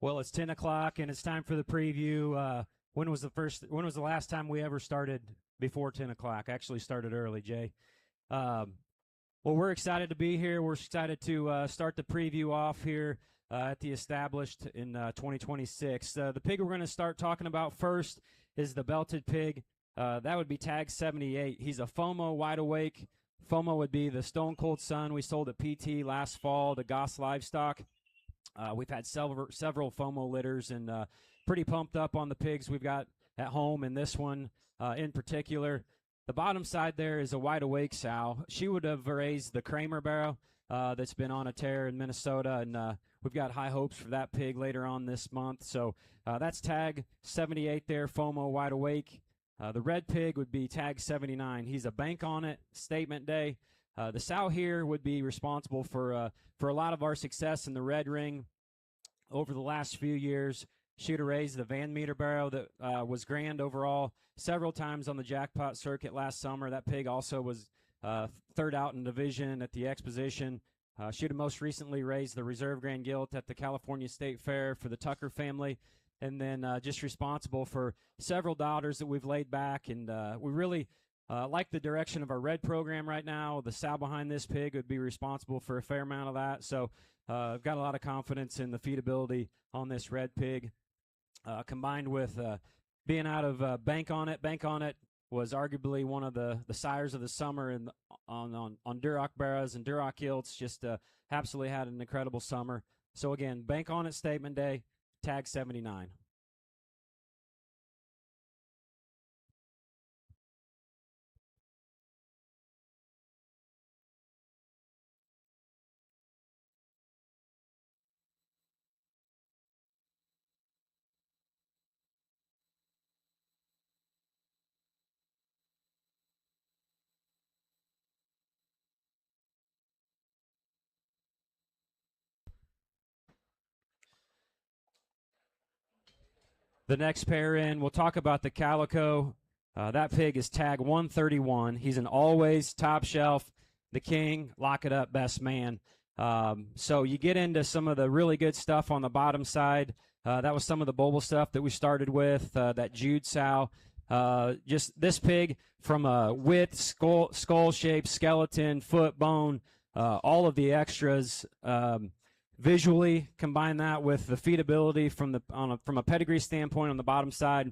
Well, it's 10 o'clock and it's time for the preview. When was the last time we ever started before 10 o'clock? Actually started early, Jay. Um, well, we're excited to be here. We're excited to start the preview off here at the Established in 2026. The pig we're going to start talking about first is the belted pig. That would be tag 78. He's a FOMO wide awake. FOMO would be the Stone Cold Sun we sold at PT last fall to Goss Livestock. We've had several FOMO litters and pretty pumped up on the pigs we've got at home, and this one in particular. The bottom side there is a wide awake sow. She would have raised the Kramer barrow that's been on a tear in Minnesota, and we've got high hopes for that pig later on this month. So that's tag 78 there, FOMO wide awake. The red pig would be tag 79. He's a bank on it, statement day. The sow here would be responsible for a lot of our success in the red ring over the last few years. She would have raised the Van Meter barrow that was grand overall several times on the jackpot circuit last summer. That pig also was third out in division at the exposition. She would have most recently raised the Reserve Grand Gilt at the California State Fair for the Tucker family, and then just responsible for several daughters that we've laid back, and we really like the direction of our red program right now. The sow behind this pig would be responsible for a fair amount of that. So I've got a lot of confidence in the feedability on this red pig, combined with being out of Bank On It. Bank On It was arguably one of the sires of the summer on Duroc barrows and Duroc gilts. Just absolutely had an incredible summer. So again, Bank On It statement day, tag 79. The next pair in, we'll talk about the Calico. That pig is tag 131. He's an always top shelf, the king, lock it up, best man. So you get into some of the really good stuff on the bottom side. That was some of the Boble stuff that we started with, that Jude sow. Just this pig from a width, skull shape, skeleton, foot, bone, all of the extras. Visually, combine that with the feedability from a pedigree standpoint on the bottom side.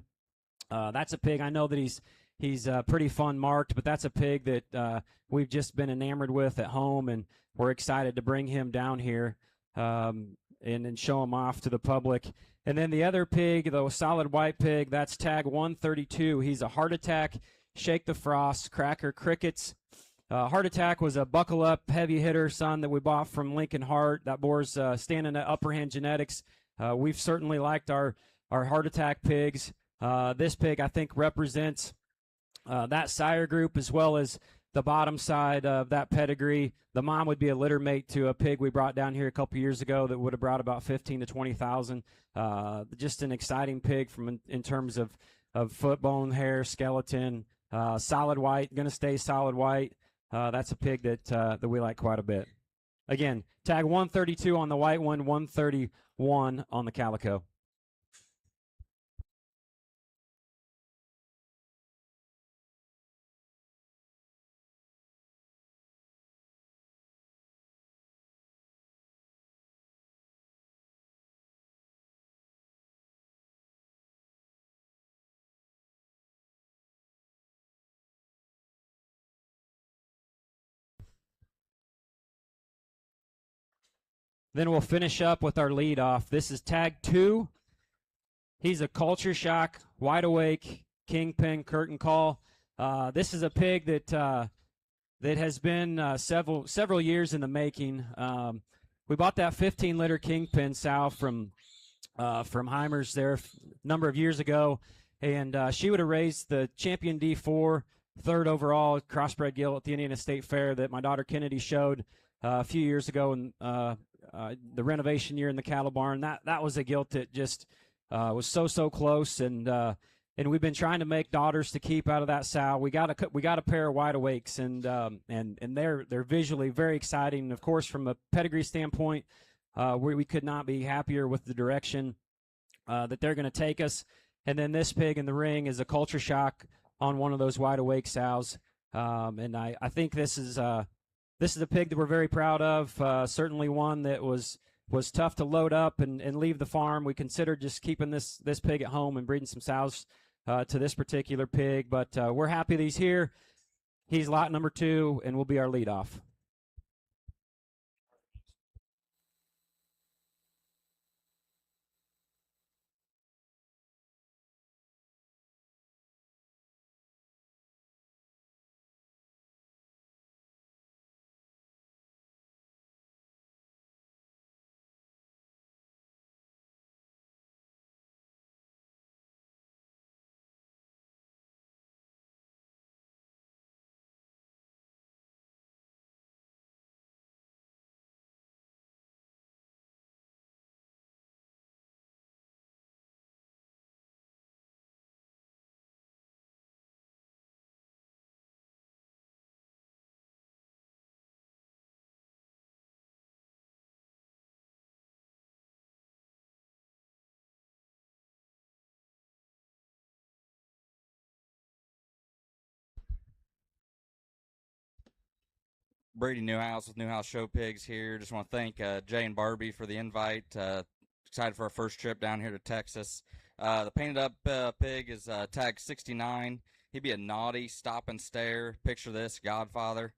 That's a pig. I know that he's pretty fun marked, but that's a pig that we've just been enamored with at home, and we're excited to bring him down here and show him off to the public. And then the other pig, the solid white pig, that's tag 132. He's a Heart Attack, Shake the Frost, Cracker Crickets. Heart Attack was a buckle up heavy hitter son that we bought from Lincoln Hart. That boar's standing at Upper Hand Genetics. We've certainly liked our Heart Attack pigs. This pig, I think, represents that sire group as well as the bottom side of that pedigree. The mom would be a litter mate to a pig we brought down here a couple years ago that would have brought about 15 to 20,000. Just an exciting pig in terms of foot, bone, hair, skeleton. Solid white, going to stay solid white. That's a pig that we like quite a bit. Again, tag 132 on the white one, 131 on the Calico. Then we'll finish up with our lead off. This is tag 2. He's a culture shock, wide awake, kingpin, curtain call. This is a pig that has been several years in the making. We bought that 15-liter kingpin sow from Heimers there a number of years ago, and she would have raised the Champion D4, third overall crossbred gilt at the Indiana State Fair that my daughter Kennedy showed a few years ago in the renovation year in the cattle barn. That was a gilt that just was so close, and we've been trying to make daughters to keep out of that sow. We got a pair of wide awakes, and they're visually very exciting. And of course, from a pedigree standpoint, we could not be happier with the direction that they're going to take us. And then this pig in the ring is a culture shock on one of those wide awake sows. And I think this is a pig that we're very proud of. Certainly one that was tough to load up and leave the farm. We considered just keeping this pig at home and breeding some sows to this particular pig. But we're happy that he's here. He's lot number 2 and will be our leadoff. Brady Newhouse with Newhouse Show Pigs here. Just want to thank Jay and Barbie for the invite. Excited for our first trip down here to Texas. The painted up pig is tag 69. He'd be a naughty stop and stare. Picture this, Godfather.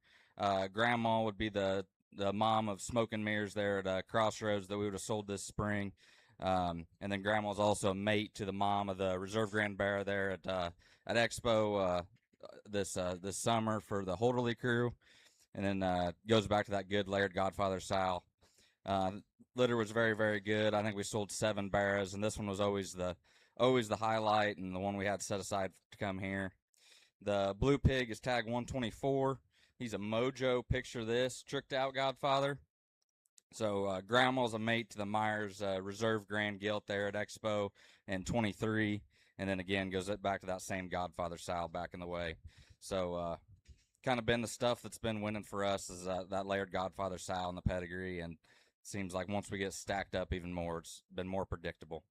Grandma would be the mom of Smoke and Mirrors there at Crossroads that we would have sold this spring. And then Grandma's also a mate to the mom of the Reserve Grand Bear there at Expo this summer for the Holderly crew. And then goes back to that good layered Godfather style. Litter was very, very good. I think we sold 7 barras, and this one was always the highlight and the one we had set aside to come here. The blue pig is tag 124. He's a mojo. Picture this, tricked out Godfather. So Grandma's a mate to the Myers Reserve Grand Gilt there at Expo in 23, and then again goes back to that same Godfather style back in the way. So kind of been the stuff that's been winning for us is that layered Godfather style and the pedigree, and it seems like once we get stacked up even more, it's been more predictable.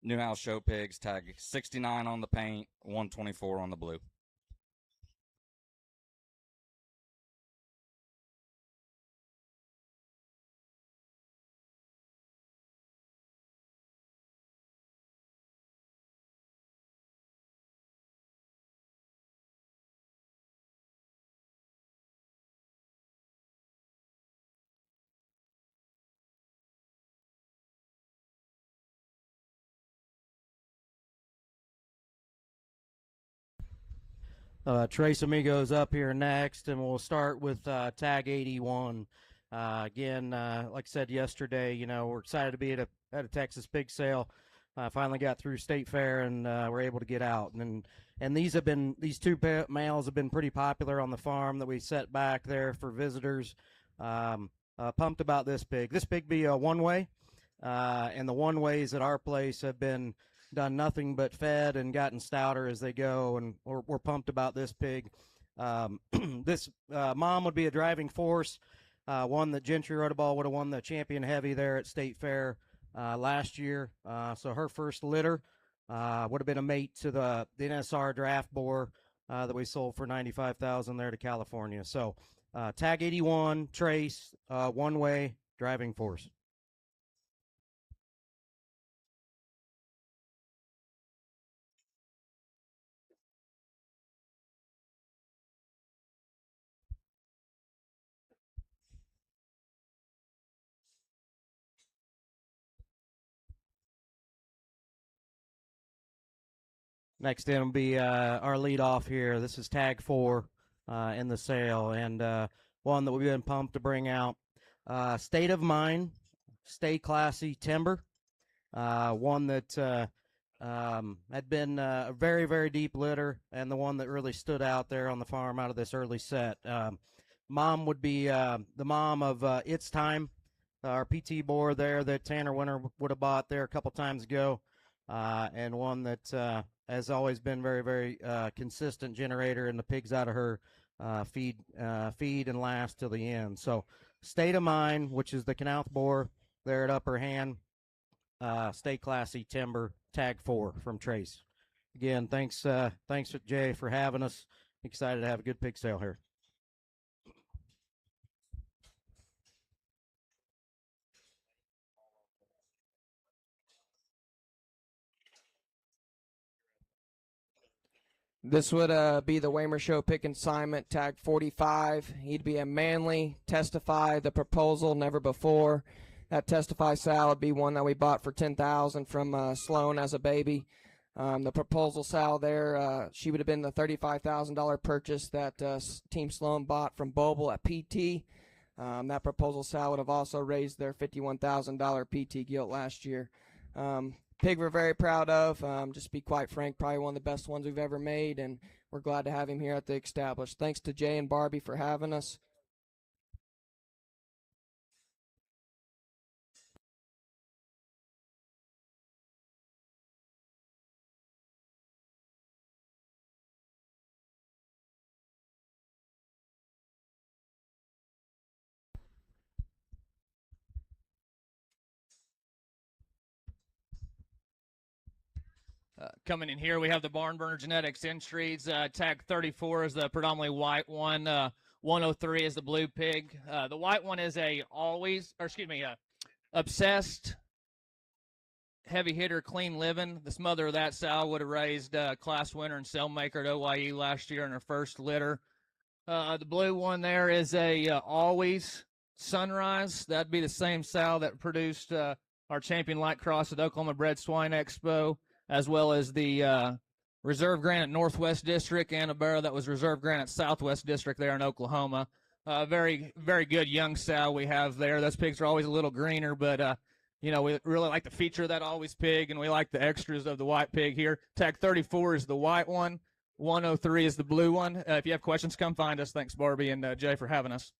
Newhouse Show Pigs, tag 69 on the paint, 124 on the blue. Trace Amigos up here next, and we'll start with tag 81. Again, like I said yesterday, we're excited to be at a Texas pig sale. Finally got through State Fair, and we're able to get out. And these two males have been pretty popular on the farm that we set back there for visitors. Pumped about this pig. This pig be a one-way, and the one-ways at our place have been done nothing but fed and gotten stouter as they go, and we're pumped about this pig. This mom would be a driving force, one that Gentry Rotaball would have won the champion heavy there at State Fair last year. So her first litter would have been a mate to the NSR draft boar that we sold for $95,000 there to California. So tag 81, Trace, one-way driving force. Next in will be our lead off here. This is tag 4 in the sale, and one that we've been pumped to bring out. State of Mind, Stay Classy Timber. One that had been a very, very deep litter, and the one that really stood out there on the farm out of this early set. Mom would be the mom of It's Time, our PT boar there that Tanner Winter would have bought there a couple times ago, and one that has always been very, very consistent generator, and the pigs out of her feed and last till the end. So State of Mind, which is the Knauf boar there at Upper Hand. Stay Classy Timber, tag 4 from Trace. Again, thanks Jay for having us. Excited to have a good pig sale here. This would be the Waymer Show pick consignment, tag 45. He'd be a Manly, Testify, the proposal, never before. That Testify sow would be one that we bought for $10,000 from Sloan as a baby. The proposal sow there, she would have been the $35,000 purchase that Team Sloan bought from Boble at PT. That proposal sow would have also raised their $51,000 PT gilt last year. Pig we're very proud of. Just to be quite frank, probably one of the best ones we've ever made, and we're glad to have him here at the Established. Thanks to Jay and Barbie for having us. Coming in here, we have the Barn Burner Genetics entries. Tag 34 is the predominantly white one. 103 is the blue pig. The white one is obsessed, heavy hitter, clean living. This mother of that sow would have raised class winner and cell maker at OYE last year in her first litter. The blue one there is a always sunrise. That'd be the same sow that produced our champion light cross at Oklahoma Bred Swine Expo, as well as the Reserve Granite Northwest District and a barrow that was Reserve Granite Southwest District there in Oklahoma. Very, very good young sow we have there. Those pigs are always a little greener, but, we really like the feature of that always pig, and we like the extras of the white pig here. Tag 34 is the white one. 103 is the blue one. If you have questions, come find us. Thanks, Barbie and Jay, for having us.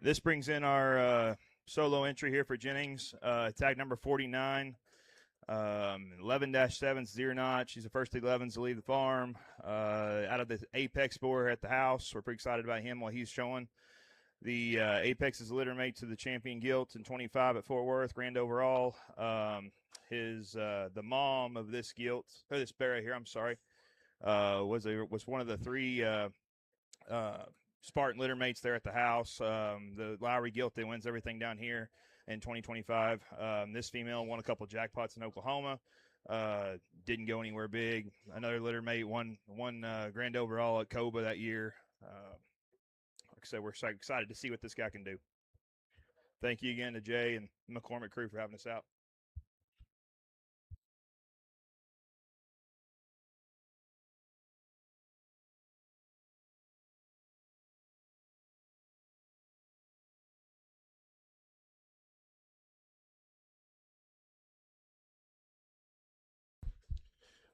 This brings in our solo entry here for Jennings, tag number 49, 11-7 Zero-Knot. She's the first 11s to leave the farm. Out of the Apex boar at the house. We're pretty excited about him while he's showing. The Apex is a litter mate to the champion gilt in 25 at Fort Worth, grand overall. The mom of this gilt, or this barrow here, I'm sorry, was one of the three Spartan litter mates there at the house. The Lowry gilt that wins everything down here in 2025. This female won a couple jackpots in Oklahoma. Didn't go anywhere big. Another litter mate won grand overall at Coba that year. Like I said, we're so excited to see what this guy can do. Thank you again to Jay and McCormick crew for having us out.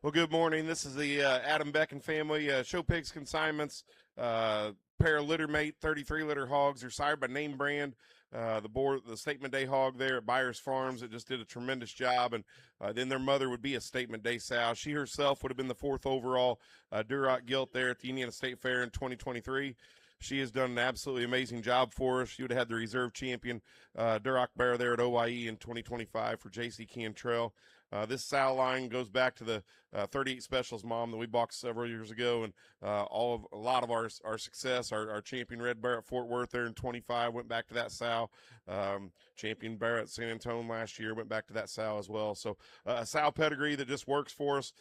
Well, good morning. This is the Adam Beck and family Show Pigs Consignments. Pair of litter mate 33 litter hogs are sired by Name Brand. The Statement Day hog there at Byers Farms that just did a tremendous job, and then their mother would be a Statement Day sow. She herself would have been the 4th overall Duroc gilt there at the Indiana State Fair in 2023. She has done an absolutely amazing job for us. She would have had the reserve champion Duroc barrow there at OYE in 2025 for J.C. Cantrell. This sow line goes back to the 38 Specials mom that we bought several years ago, and a lot of our success, our champion red bear at Fort Worth there in 25 went back to that sow. Champion bear at San Antonio last year went back to that sow as well. So a sow pedigree that just works for us.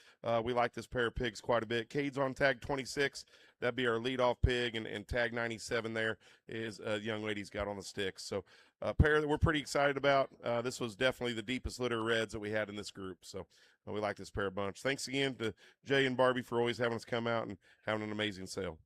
We like this pair of pigs quite a bit. Cade's on tag 26. That'd be our leadoff pig, and tag 97 there is a young lady's got on the sticks. So a pair that we're pretty excited about. This was definitely the deepest litter of reds that we had in this group. So we like this pair a bunch. Thanks again to Jay and Barbie for always having us come out and having an amazing sale.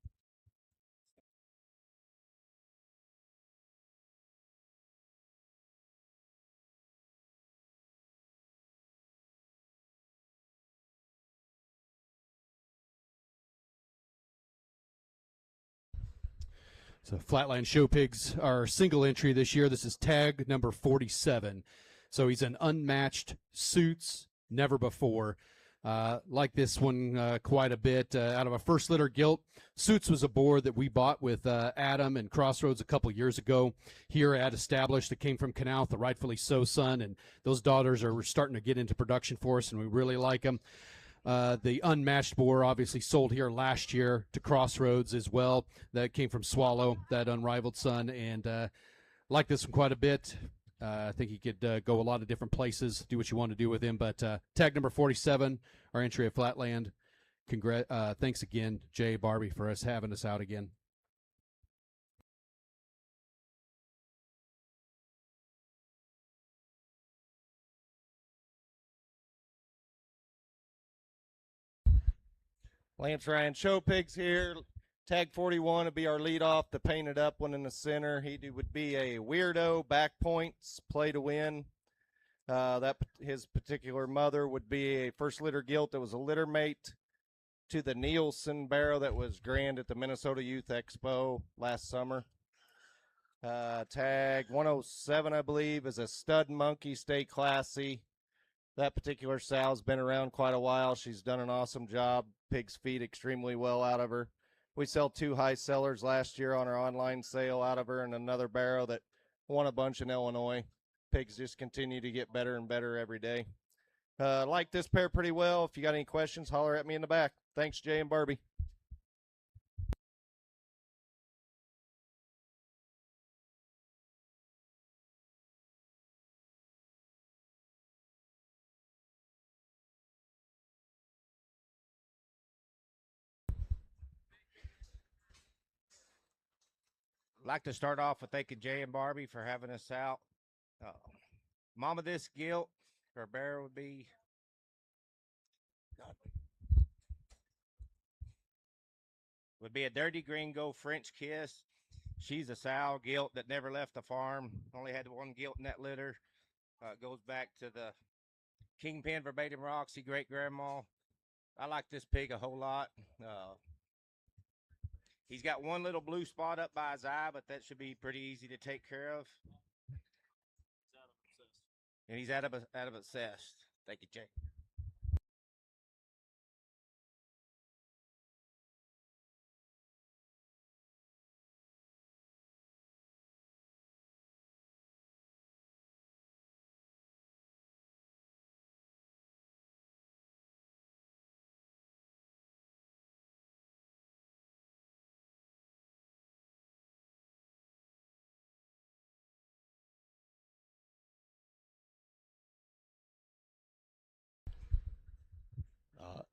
So Flatland Show Pigs are single entry this year. This is tag number 47. So he's an unmatched suits, never before. Like this one quite a bit. Out of a first litter gilt, Suits was a boar that we bought with Adam and Crossroads a couple years ago here at Established. That came from Canal, the rightfully so son, and those daughters are starting to get into production for us, and we really like them. The unmatched boar obviously sold here last year to Crossroads as well. That came from Swallow, that unrivaled son, and like this one quite a bit. I think he could go a lot of different places, do what you want to do with him. But tag number 47, our entry at Flatland. Thanks again, Jay, Barbie, for us having us out again. Lance Ryan Show Pigs here. Tag 41 would be our leadoff, the painted up one in the center. He would be a weirdo, back points, play to win. His particular mother would be a first litter gilt that was a litter mate to the Nielsen barrow that was grand at the Minnesota Youth Expo last summer. Tag 107, I believe, is a stud monkey, stay classy. That particular sow's been around quite a while. She's done an awesome job. Pigs feed extremely well out of her. We sell 2 high sellers last year on our online sale out of her, and another barrow that won a bunch in Illinois. Pigs just continue to get better and better every day. Like this pair pretty well. If you got any questions, holler at me in the back. Thanks, Jay and Barbie. I'd like to start off with thanking Jay and Barbie for having us out. Mom of this gilt, her bearer would be a dirty gringo French kiss. She's a sow gilt that never left the farm. Only had one gilt in that litter. Goes back to the Kingpin verbatim Roxy great grandma. I like this pig a whole lot. He's got one little blue spot up by his eye, but that should be pretty easy to take care of. And he's out of obsessed. Thank you, Jay.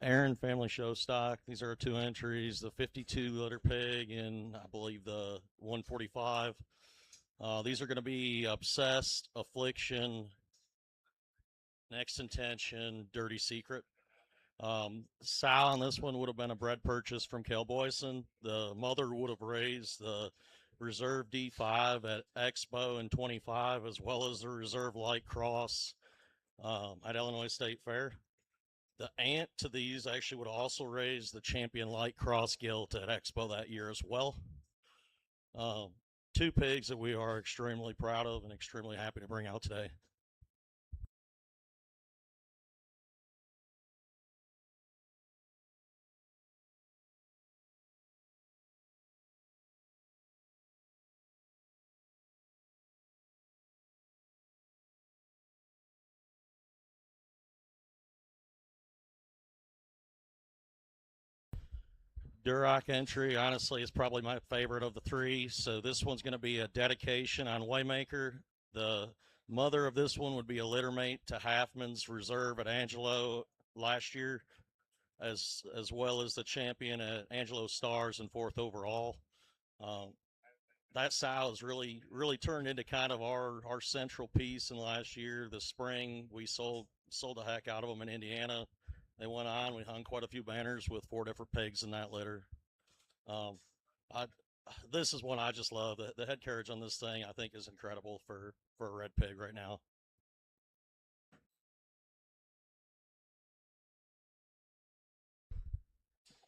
Aaron Family Show Stock. These are 2 entries, the 52 litter pig and I believe the 145. These are going to be Obsessed, Affliction, Next Intention, Dirty Secret. Sow on this one would have been a bred purchase from Kel Boyson. The mother would have raised the Reserve D5 at Expo in 25, as well as the Reserve Light Cross at Illinois State Fair. The aunt to these actually would also raise the Champion Light Cross gilt at Expo that year as well. 2 pigs that we are extremely proud of and extremely happy to bring out today. Duroc entry, honestly, is probably my favorite of the 3. So this one's going to be a dedication on Waymaker. The mother of this one would be a littermate to Halfman's Reserve at Angelo last year, as well as the champion at Angelo Stars and 4th overall. That sow has really turned into kind of our central piece in last year. The spring, we sold the heck out of them in Indiana. They went on. We hung quite a few banners with 4 different pigs in that litter. This is one I just love. The head carriage on this thing, I think, is incredible for a red pig right now.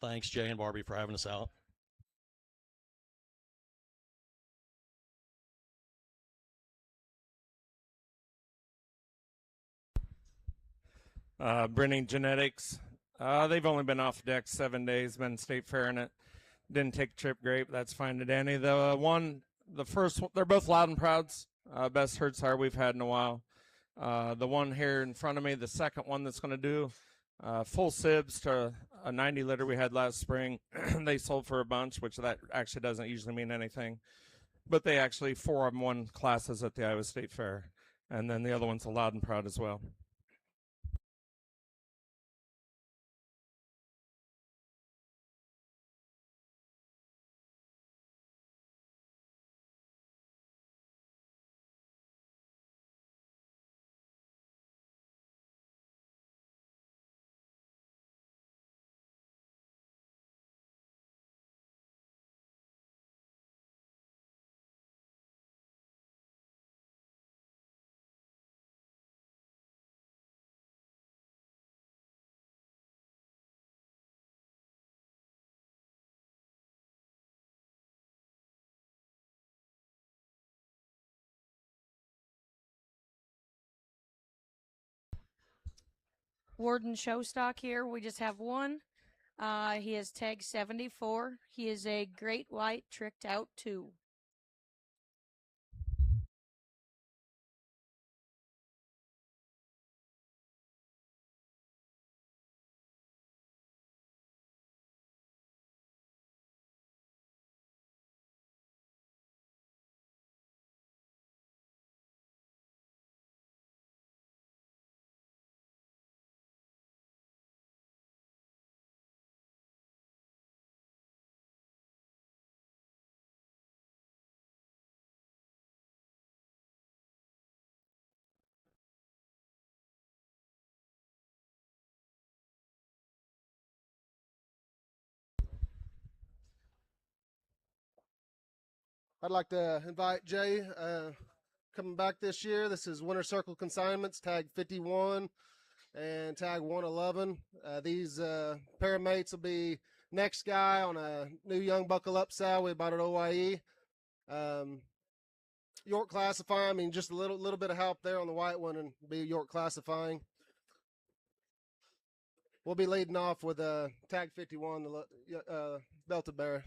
Thanks, Jay and Barbie, for having us out. Brenning Genetics. They've only been off deck 7 days, been state fairing it. Didn't take a trip great, but that's fine to Danny. The first one, they're both Loud and Prouds. Best herd sire we've had in a while. The one here in front of me, the second one that's going to do full sibs to a 90 litter we had last spring. They sold for a bunch, which that actually doesn't usually mean anything. But they actually, 4 of them won classes at the Iowa State Fair. And then the other one's a Loud and Proud as well. Warden Showstock here. We just have one. He is tag 74. He is a great white tricked out 2. I'd like to invite Jay coming back this year. This is Winter Circle Consignments, tag 51 and tag 111. These pair of mates will be next guy on a new young buckle up sow we bought at OYE. York classifying, I mean, just a little bit of help there on the white one and be York classifying. We'll be leading off with tag 51, the belted bearer.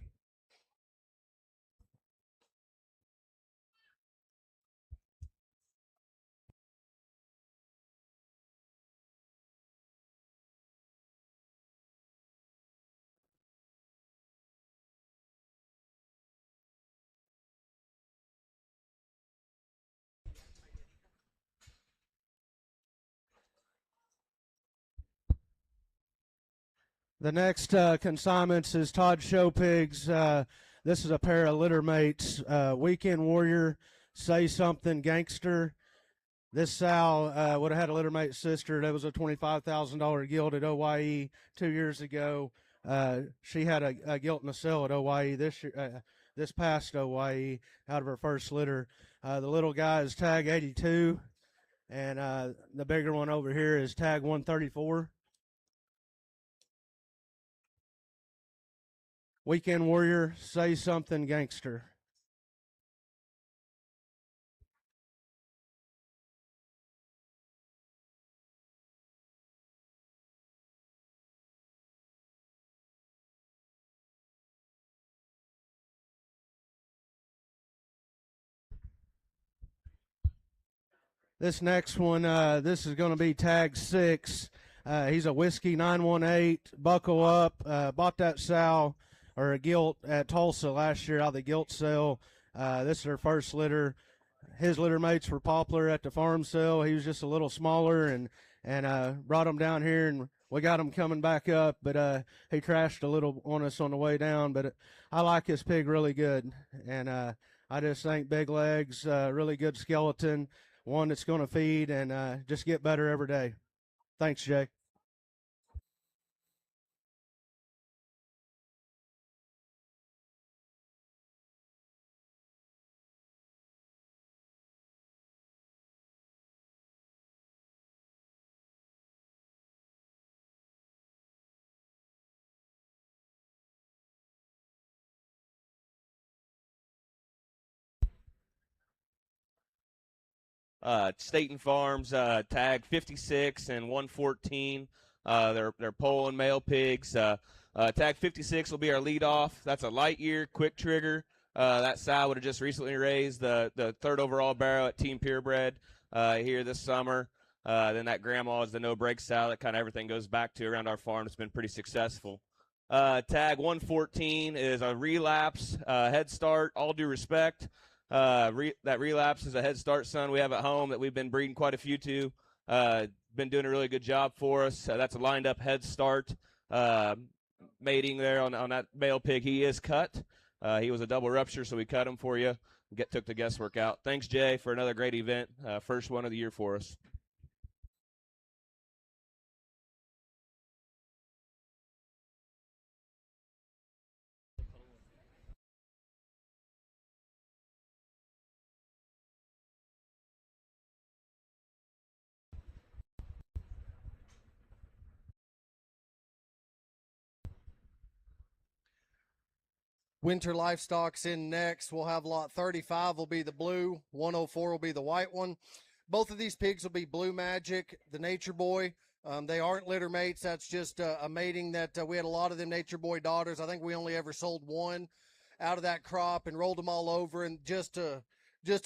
The next consignments is Todd Show Pigs. This is a pair of litter mates. Weekend Warrior, Say Something Gangster. This sow would have had a litter mate sister that was a $25,000 gilt at OYE 2 years ago. She had a gilt in the cell at OYE this past OYE out of her first litter. The little guy is tag 82, and the bigger one over here is tag 134. Weekend Warrior, Say Something Gangster. This next one, this is going to be tag 6. He's a Whiskey 918, buckle up. Bought that sow or a gilt at Tulsa last year out of the gilt sale. This is her first litter. His litter mates were Poplar at the farm sale. He was just a little smaller and brought him down here, and we got him coming back up, but he crashed a little on us on the way down. But I like this pig really good, and I just think big legs, really good skeleton, one that's going to feed and just get better every day. Thanks, Jay. Staten Farms, tag 56 and 114. They're pole and male pigs. Tag 56 will be our lead off. That's a light year, quick trigger. That sow would have just recently raised the third overall barrow at Team Purebred here this summer. Then that grandma is the no break sow that kind of everything goes back to around our farm. It's been pretty successful. Tag 114 is a relapse head start. All due respect. That relapse is a head start son we have at home that we've been breeding quite a few to. Been doing a really good job for us. That's a lined up head start mating there on that male pig. He is cut. He was a double rupture, so we cut him for you. Took the guesswork out. Thanks, Jay, for another great event. First one of the year for us. Winter Livestock's in next. We'll have lot 35 will be the blue, 104 will be the white one. Both of these pigs will be Blue Magic, the Nature Boy. They aren't litter mates. That's just a mating that we had a lot of them Nature Boy daughters. I think we only ever sold one out of that crop and rolled them all over, and just to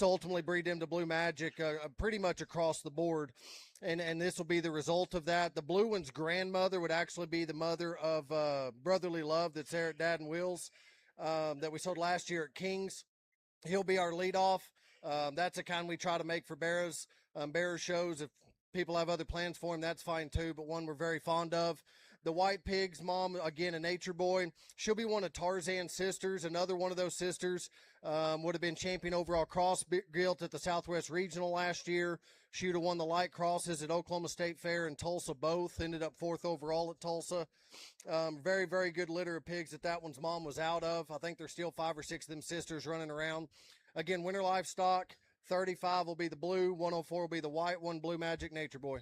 ultimately breed them to Blue Magic pretty much across the board. And this will be the result of that. The blue one's grandmother would actually be the mother of Brotherly Love that's there at Dad and Will's. That we sold last year at King's. He'll be our leadoff. That's the kind we try to make for barrows shows. If people have other plans for him, that's fine too, but one we're very fond of. The white pig's mom, again, a Nature Boy. She'll be one of Tarzan's sisters. Another one of those sisters would have been champion overall cross gilt at the Southwest Regional last year. She would have won the light crosses at Oklahoma State Fair and Tulsa both. Ended up 4th overall at Tulsa. Very, very good litter of pigs that one's mom was out of. I think there's still 5 or 6 of them sisters running around. Again, Winter Livestock, 35 will be the blue, 104 will be the white one, Blue Magic Nature Boy.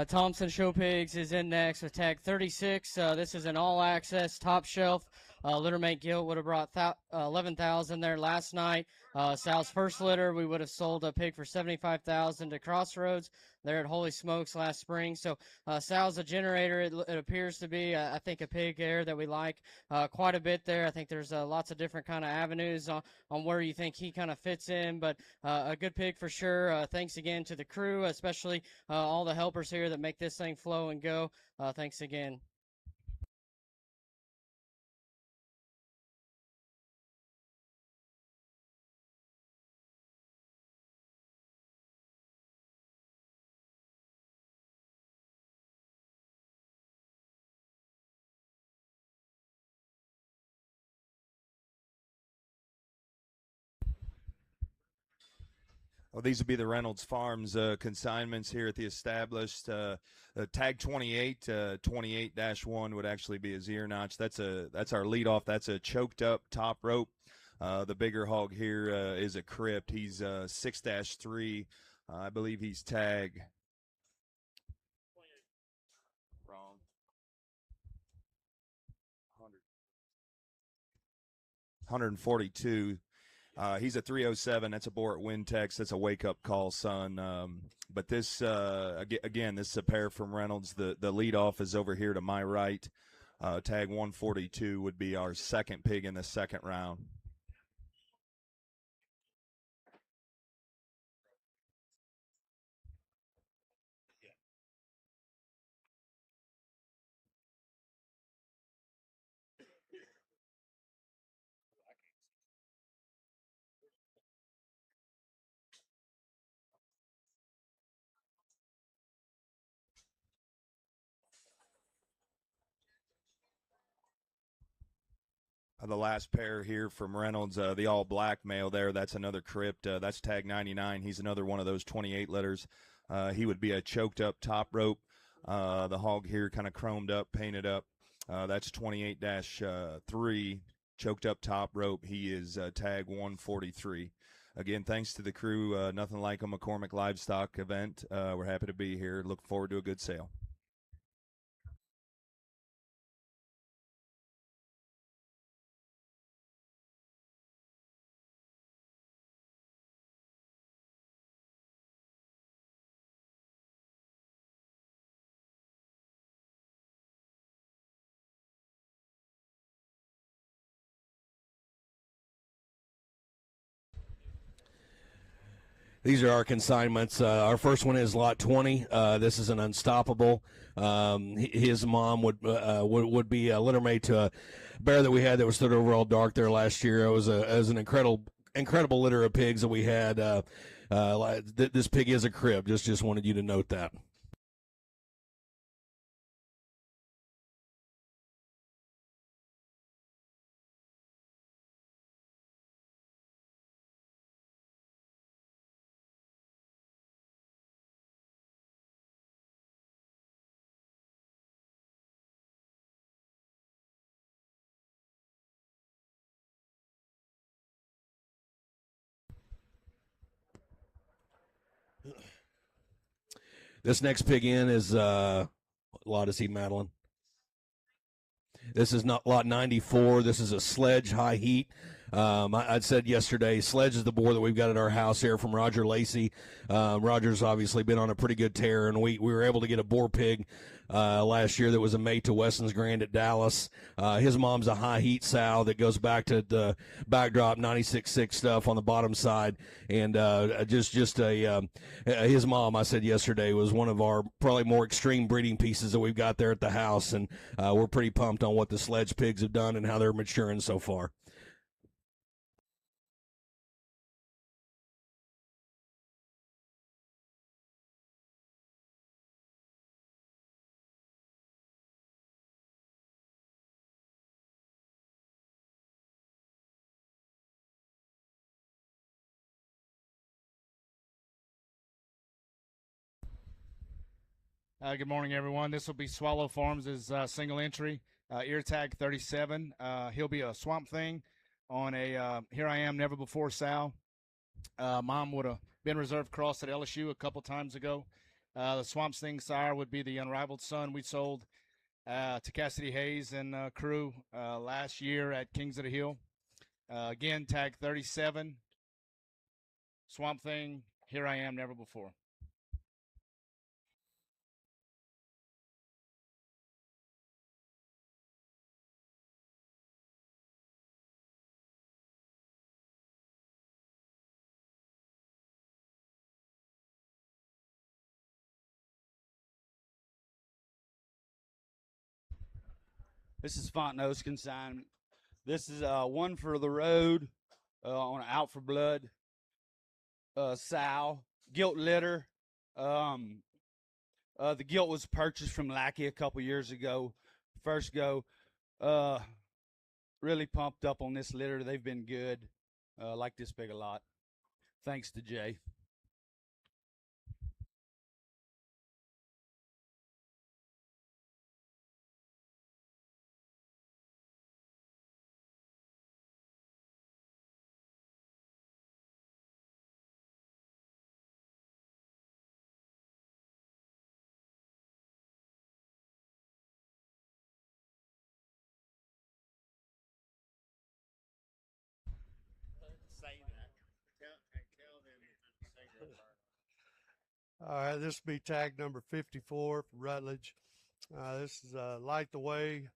Thompson Show Pigs is in next with tag 36. This is an all-access top shelf. Littermate Gilt would have brought 11,000 there last night. Sal's first litter, we would have sold a pig for 75,000 to Crossroads there at Holy Smokes last spring. So Sal's a generator. It appears to be, I think, a pig there that we like quite a bit there. I think there's lots of different kind of avenues on where you think he kind of fits in, but a good pig for sure. Thanks again to the crew, especially all the helpers here that make this thing flow and go. Thanks again. Well, these would be the Reynolds Farms consignments here at the established. Tag 28, 28-1 would actually be a ear notch. That's our leadoff. That's a choked up top rope. The bigger hog here is a crypt. He's 6-3. I believe he's tag. Wrong. 142. He's a 307. That's a Borat Wintex. That's a wake-up call, son. But this, again, this is a pair from Reynolds. The leadoff is over here to my right. Tag 142 would be our second pig in the second round. The last pair here from Reynolds, the all-black male there, that's another crypt. That's tag 99. He's another one of those 28 letters. He would be a choked-up top rope. The hog here kind of chromed up, painted up. That's 28-3, choked-up top rope. He is tag 143. again, thanks to the crew. Nothing like a McCormick Livestock event. We're happy to be here. Look forward to a good sale. These are our consignments. Our first one is lot 20. This is an unstoppable. His mom would be a litter mate to a bear that we had that was 3rd overall dark there last year. It was an incredible litter of pigs that we had. This pig is a crib. Just wanted you to note that. This next pig in is lot is he, Madeline? This is not lot 94. This is a Sledge high heat. I'd said yesterday, Sledge is the boar that we've got at our house here from Roger Lacey. Roger's obviously been on a pretty good tear, and we were able to get a boar pig last year that was a mate to Weston's Grand at Dallas. His mom's a high heat sow that goes back to the backdrop 96.6 stuff on the bottom side, and his mom, I said yesterday, was one of our probably more extreme breeding pieces that we've got there at the house, and we're pretty pumped on what the Sledge pigs have done and how they're maturing so far. Good morning, everyone. This will be Swallow Farms' single entry, ear tag 37. He'll be a Swamp Thing on a Here I Am Never Before sow. Mom would have been reserve cross at LSU a couple times ago. The Swamp Thing sire would be the Unrivaled Son we sold to Cassidy Hayes and crew last year at Kings of the Hill. Again, tag 37. Swamp Thing, Here I Am Never Before. This is Fontenot's consignment. This is one for the road on an Out for Blood sow. Gilt litter. The gilt was purchased from Lackey a couple years ago. First go. Really pumped up on this litter. They've been good. Like this pig a lot. Thanks to Jay. All right, this will be tag number 54 for Rutledge. This is Light the Way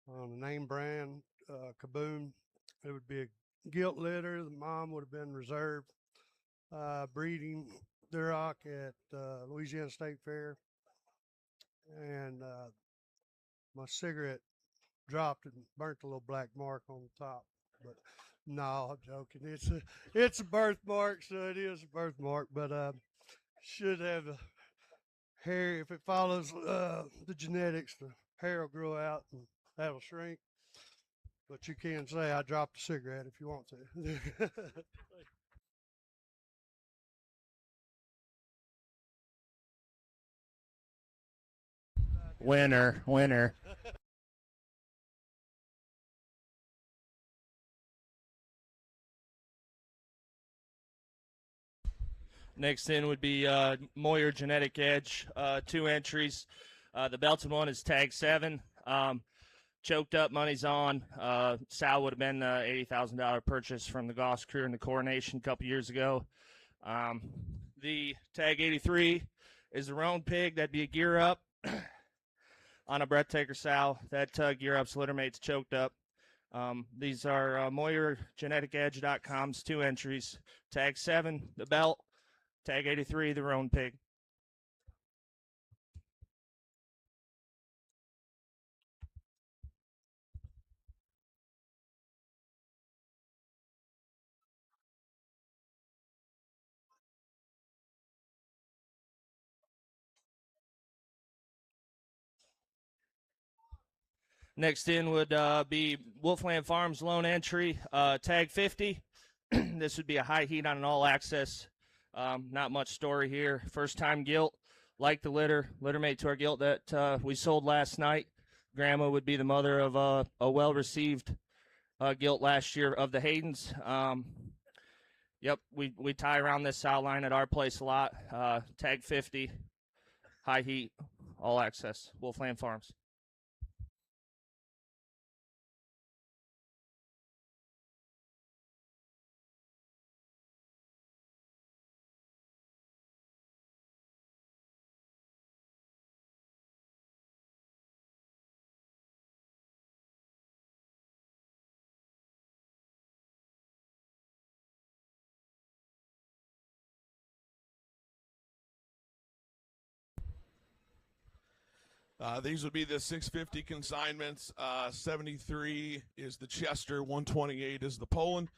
on the name brand Kaboom. It would be a gilt litter. The mom would have been reserved breeding Duroc at Louisiana State Fair. And my cigarette dropped and burnt a little black mark on the top. But no, I'm joking. It's a birthmark, so it is a birthmark. But should have a hair. If it follows the genetics, the hair will grow out and that'll shrink. But you can say I dropped a cigarette if you want to. Winner. Next in would be Moyer Genetic Edge, 2 entries. The Belton one is tag 7. Choked up, money's on. Sal would have been $80,000 purchase from the Goss crew in the Coronation a couple years ago. The tag 83 is the Roan pig. That'd be a gear up on a Brett Taker Sal. That gear up's littermate's choked up. These are MoyerGeneticEdge.com's 2 entries. Tag 7, the belt. Tag 83, the Roan pig. Next in would be Wolfland Farms lone entry, tag 50. This would be a high heat on an all-access. Not much story here. First-time gilt, like the litter. Littermate to our gilt that we sold last night. Grandma would be the mother of a well-received gilt last year of the Haydens. Yep, we tie around this sow line at our place a lot. Tag 50, high heat, all-access, Wolfland Farms. These would be the 650 consignments. 73 is the Chester, 128 is the Poland.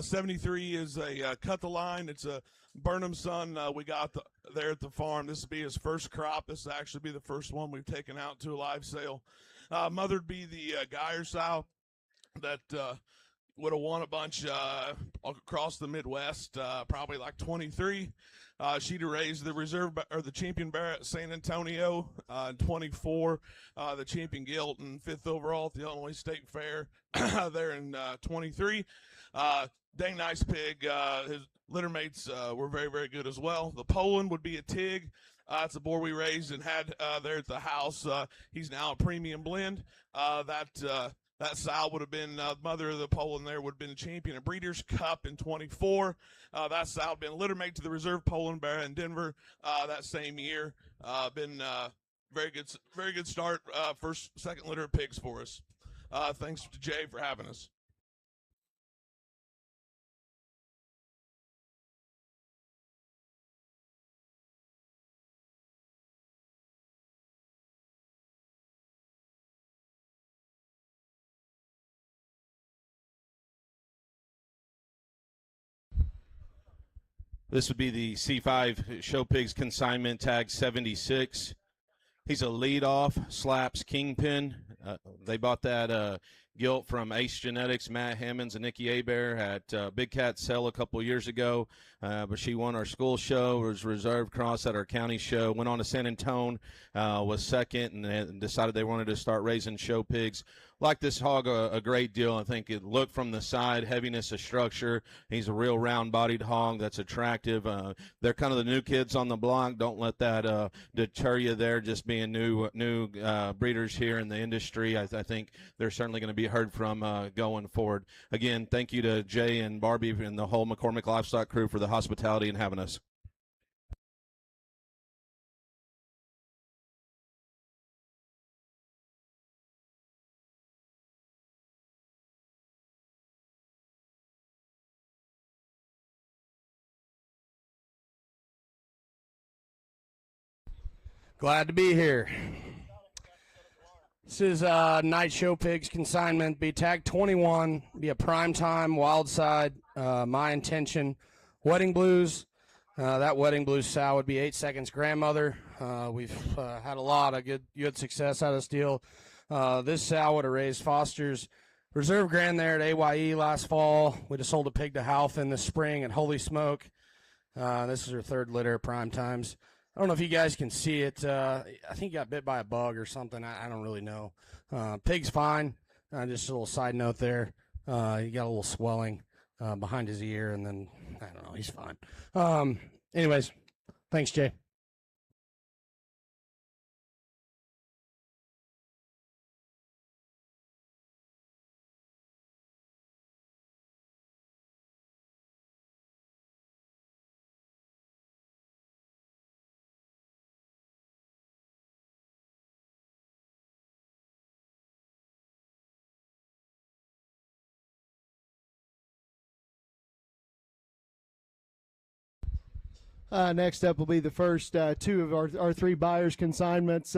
73 is a cut the line. It's a Burnham son we got there at the farm. This will be his first crop. This will actually be the first one we've taken out to a live sale. Mother'd be the Geyer sow that would have won a bunch across the Midwest, probably like 23. She'd have raised the reserve or the champion bear at San Antonio in 24, the champion gilt and 5th overall at the Illinois State Fair there in 23. Dang nice pig. His litter mates were very, very good as well. The Poland would be a Tig. It's a boar we raised and had there at the house. He's now a premium blend. That sow would have been mother of the Poland there would have been a champion of Breeders' Cup in 24. That sow had been litter mate to the reserve Poland bear in Denver that same year. Been very good start. First, second litter of pigs for us. Thanks to Jay for having us. This would be the C5 Show Pigs consignment, tag 76. He's a lead-off, slaps kingpin. They bought that gilt from Ace Genetics, Matt Hammonds and Nikki Abear at Big Cat Sale a couple years ago. But she won our school show, was reserve cross at our county show, went on to San Antone, was second, and decided they wanted to start raising show pigs. Like this hog a great deal. I think it looked from the side, heaviness of structure. He's a real round-bodied hog that's attractive. They're kind of the new kids on the block. Don't let that deter you there, just being new breeders here in the industry. I think they're certainly going to be heard from going forward. Again, thank you to Jay and Barbie and the whole McCormick Livestock crew for the hospitality and having us. Glad to be here. This is Night Show Pigs consignment. Be tag 21. Be a primetime wild side. My intention. Wedding Blues. That Wedding Blues sow would be 8 seconds grandmother. We've had a lot of good success out of this deal. This sow would have raised Foster's reserve grand there at AYE last fall. We just sold a pig to Halfin this spring at Holy Smoke. This is her third litter prime times. I don't know if you guys can see it. I think he got bit by a bug or something. I don't really know. Pig's fine. Just a little side note there. He got a little swelling behind his ear, and then, I don't know, he's fine. anyways, thanks, Jay. Next up will be the first two of our three buyers' consignments.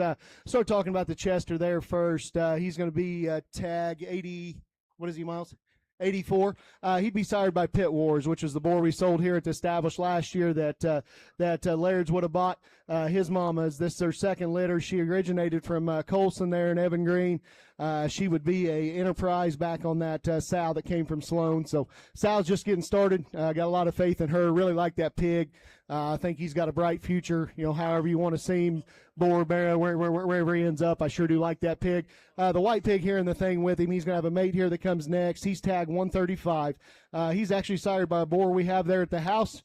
Start talking about the Chester there first. He's going to be tag 80. What is he, Miles? 84. He'd be sired by Pit Wars, which is the boar we sold here at the established last year that Laird's would have bought. His mama's. This is her second litter. She originated from Colson there in Evan Green. She would be a enterprise back on that sow that came from Sloan. So Sal's just getting started. Got a lot of faith in her. Really like that pig. I think he's got a bright future. However you want to see him, boar, bear, wherever he ends up. I sure do like that pig. The white pig here in the thing with him. He's going to have a mate here that comes next. He's tagged 135. He's actually sired by a boar we have there at the house.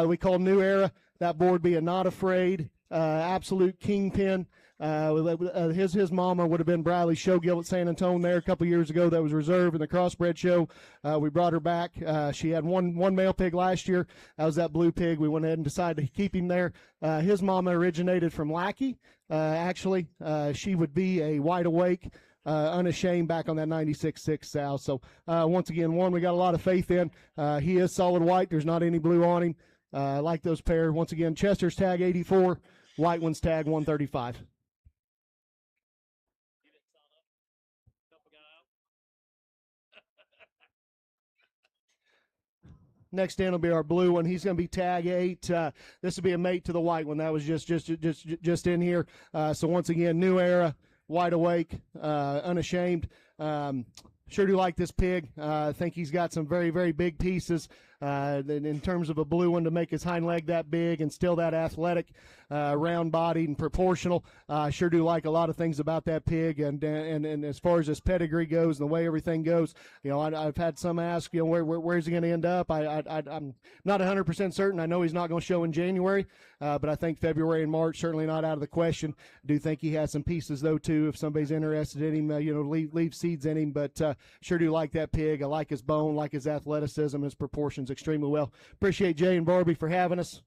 We call New Era. That boar would be a Not Afraid, absolute kingpin. His mama would have been Bradley Showgill at San Antonio there a couple years ago. That was reserved in the crossbred show. We brought her back. She had one male pig last year. That was that blue pig. We went ahead and decided to keep him there. His mama originated from Lackey. Actually, she would be a wide awake, unashamed back on that 96.6 sow. So once again, one we got a lot of faith in. He is solid white. There's not any blue on him. I like those pair. Once again, Chester's tag 84, white one's tag 135. Next in will be our blue one. He's going to be tag 8. This will be a mate to the white one. That was just in here. So once again, New Era, wide awake, unashamed. Sure do like this pig. I think he's got some very, very big pieces in terms of a blue one to make his hind leg that big and still that athletic, round-bodied and proportional. Sure do like a lot of things about that pig. And as far as his pedigree goes and the way everything goes, I've had some ask, where's he going to end up? I'm not 100% certain. I know he's not going to show in January, but I think February and March certainly not out of the question. I do think he has some pieces though too. If somebody's interested in him, leave seeds in him. But sure do like that pig. I like his bone, like his athleticism, his proportions extremely well. Appreciate Jay and Barbie for having us.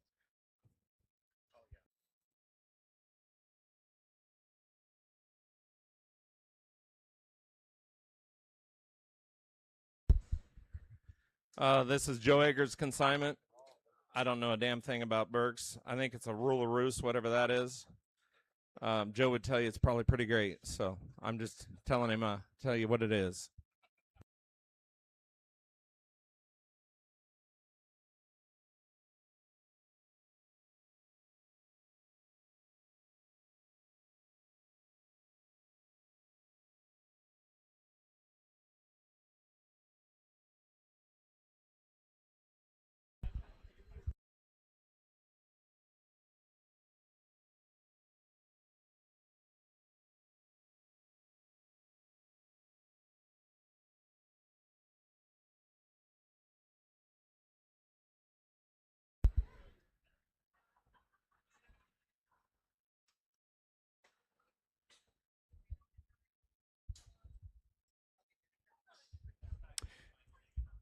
This is Joe Eggers' consignment. I don't know a damn thing about Burks. I think it's a rule of roost, whatever that is. Joe would tell you it's probably pretty great. So I'm just telling him, tell you what it is.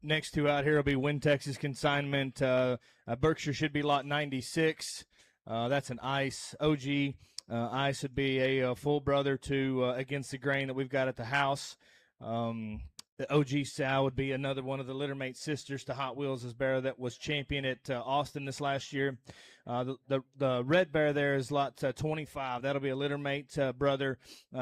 Next two out here will be Win Texas consignment. Berkshire should be lot 96. That's an Ice. OG Ice would be a full brother to Against the Grain that we've got at the house. The OG sow would be another one of the littermate sisters to Hot Wheels' bear that was champion at Austin this last year. The red bear there is lot 25. That'll be a littermate brother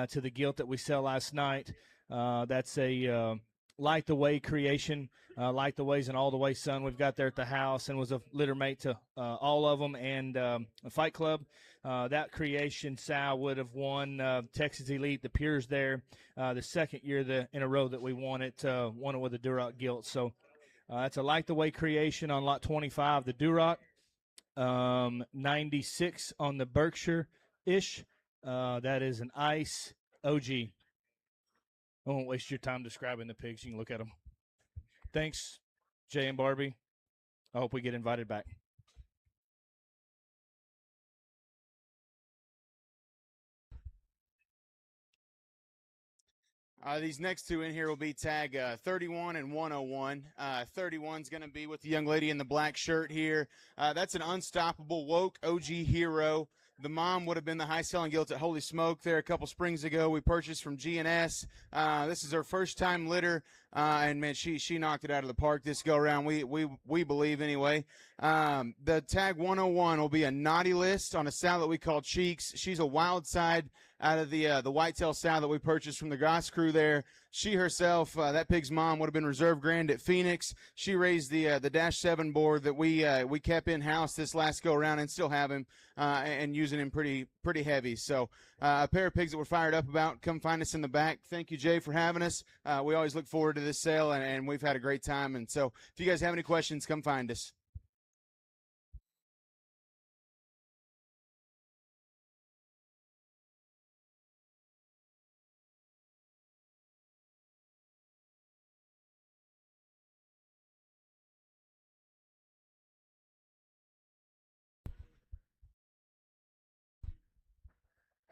to the gilt that we sell last night. That's a Light the Way creation. Light the Way's and All the Way son we've got there at the house, and was a litter mate to all of them and a Fight Club. That creation sow would have won Texas Elite, the Pures there, the second year in a row that we won it with a Duroc gilt. So that's a Light the Way creation on lot 25, the Duroc. 96 on the Berkshire-ish. That is an Ice OG. I won't waste your time describing the pigs. You can look at them. Thanks, Jay and Barbie. I hope we get invited back. These next two in here will be tag 31 and 101. 31's going to be with the young lady in the black shirt here. That's an unstoppable woke OG hero. The mom would have been the high-selling gilt at Holy Smoke there a couple springs ago. We purchased from G&S. This is her first-time litter, and, man, she knocked it out of the park this go-around, we believe anyway. The tag 101 will be a naughty list on a sow that we call Cheeks. She's a wild side out of the whitetail sow that we purchased from the Goss crew there. She herself, that pig's mom, would have been reserve grand at Phoenix. She raised the Dash 7 board that we kept in-house this last go-around and still have him and using him pretty heavy. So a pair of pigs that we're fired up about. Come find us in the back. Thank you, Jay, for having us. We always look forward to this sale, and we've had a great time. And so if you guys have any questions, come find us.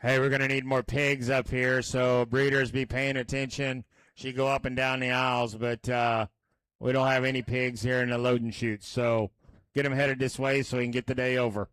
Hey, we're going to need more pigs up here, so breeders be paying attention. She go up and down the aisles, but we don't have any pigs here in the loading chute, so get them headed this way so we can get the day over.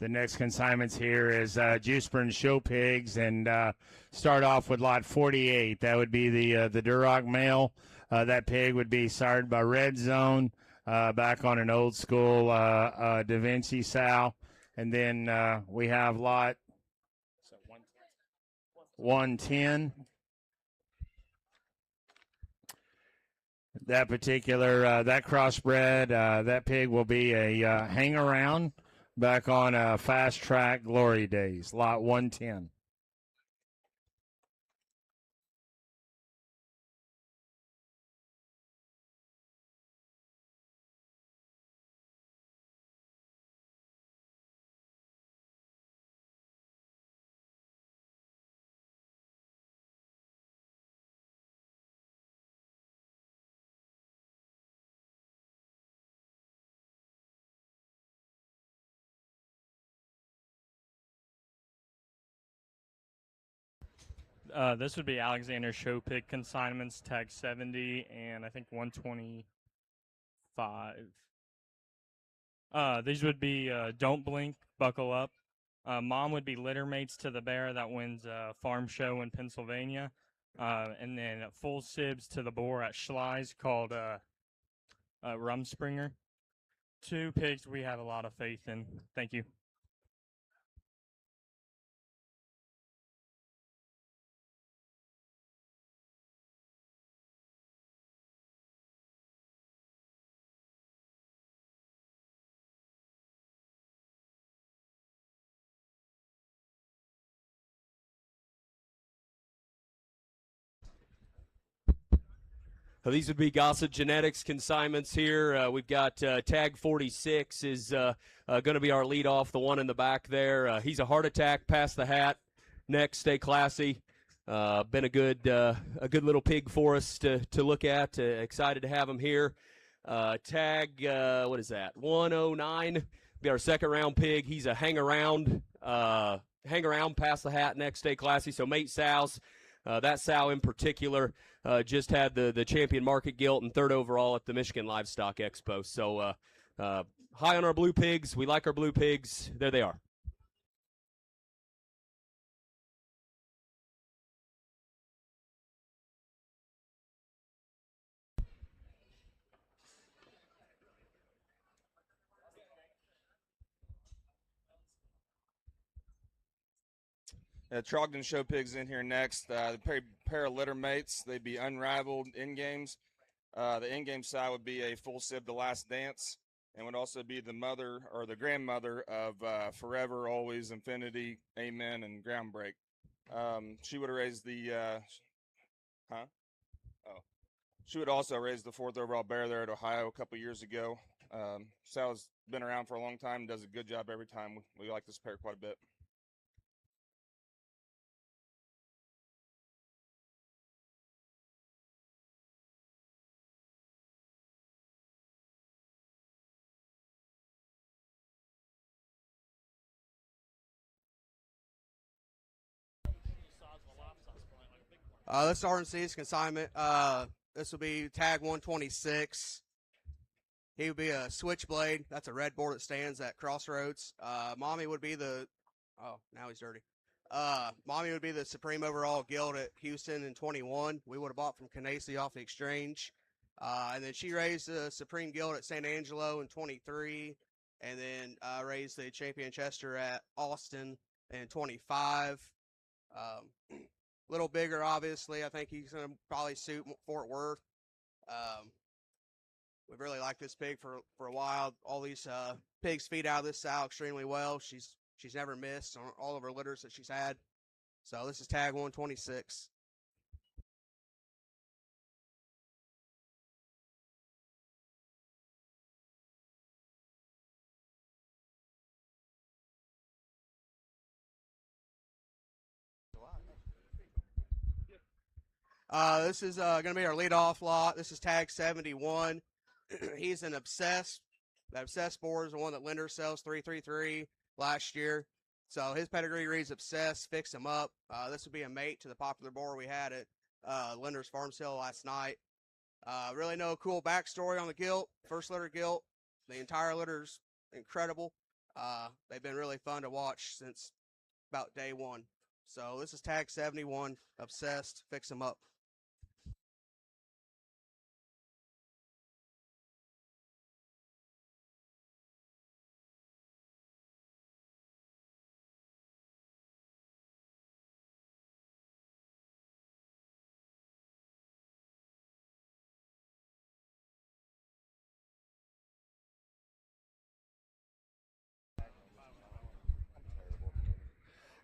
The next consignments here is Juiceburn Show Pigs, and start off with lot 48. That would be the Duroc male. That pig would be sired by Red Zone, back on an old school Da Vinci sow. And then we have lot 110. That particular, that crossbred, that pig will be a hang around back on Fast Track Glory Days, lot 110. This would be Alexander Show Pig consignments, tag 70, and I think 125. These would be Don't Blink, Buckle Up. Mom would be litter mates to the bear that wins farm show in Pennsylvania. And then full sibs to the boar at Schley's called Rumspringer. Two pigs we have a lot of faith in. Thank you. These would be Gossett Genetics consignments here. We've got tag 46 is going to be our leadoff, the one in the back there. He's a heart attack, past the hat. Next, stay classy. Been a good little pig for us to look at. Excited to have him here. Tag, what is that? 109. Be our second round pig. He's a hang around, past the hat. Next, stay classy. So mate sows. That sow in particular just had the champion market gilt and third overall at the Michigan Livestock Expo. So high on our blue pigs. We like our blue pigs. There they are. Trogdon Show Pigs in here next. The pair of litter mates. They'd be unrivaled in games. The in-game side would be a full sib, The Last Dance, and would also be the mother or the grandmother of Forever, Always, Infinity, Amen, and Groundbreak. She would have raised the, She would also raise the 4th overall bear there at Ohio a couple years ago. Sal's been around for a long time and does a good job every time. We like this pair quite a bit. This is RNC's consignment. This will be tag 126. He would be a switchblade. That's a red board that stands at Crossroads. Mommy would be the. Oh, now he's dirty. Mommy would be the Supreme Overall Guild at Houston in 21. We would have bought from Canacey off the exchange. And then she raised the Supreme Guild at San Angelo in 23. And then raised the Champion Chester at Austin in 25. Little bigger, obviously. I think he's going to probably suit Fort Worth. We've really liked this pig for a while. All these pigs feed out of this sow extremely well. She's never missed on all of her litters that she's had. So this is tag 126. This is going to be our leadoff lot. This is tag 71. He's an obsessed. That obsessed board is the one that Linder sells 333 last year. So his pedigree reads obsessed. Fix him up. This would be a mate to the popular boar we had at Linder's farm sale last night. Really no cool backstory on the gilt. First litter gilt. The entire litter's incredible. They've been really fun to watch since about day one. So this is tag 71. Obsessed. Fix him up.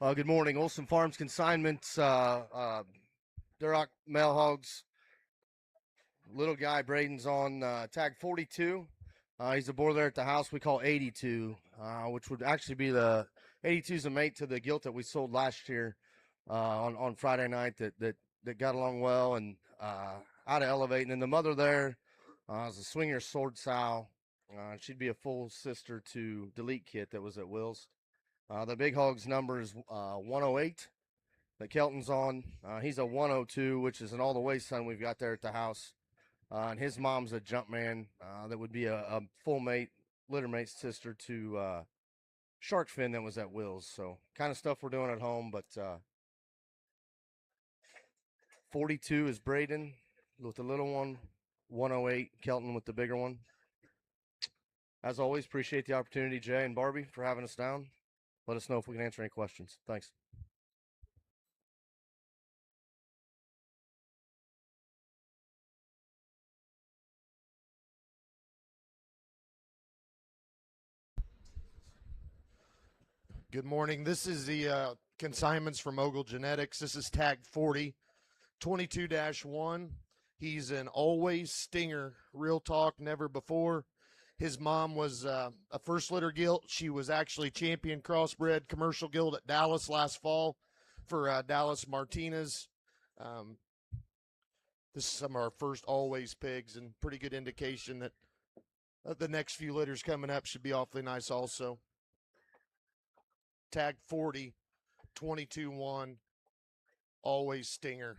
Good morning. Olson Farms Consignments, Duroc Male Hogs. Little guy, Braden's on tag 42. He's a boar there at the house we call 82, which would actually be the 82 is a mate to the gilt that we sold last year on Friday night that got along well and out of elevate. And then the mother there is a Swinger Sword sow. She'd be a full sister to Delete Kit that was at Will's. The big hog's number is 108 that Kelton's on. He's a 102, which is an all-the-way son we've got there at the house. And his mom's a jump man that would be a full mate, litter mate sister to Shark Fin that was at Will's. So kind of stuff we're doing at home, but 42 is Braden with the little one, 108 Kelton with the bigger one. As always, appreciate the opportunity, Jay and Barbie, for having us down. Let us know if we can answer any questions. Thanks. Good morning. This is the consignments from Ogle Genetics. This is tag 40, 22-1. He's an always stinger, real talk, never before. His mom was a first litter gilt. She was actually champion crossbred commercial gilt at Dallas last fall for Dallas Martinez. This is some of our first always pigs and pretty good indication that the next few litters coming up should be awfully nice also. Tag 40, 22-1, always stinger.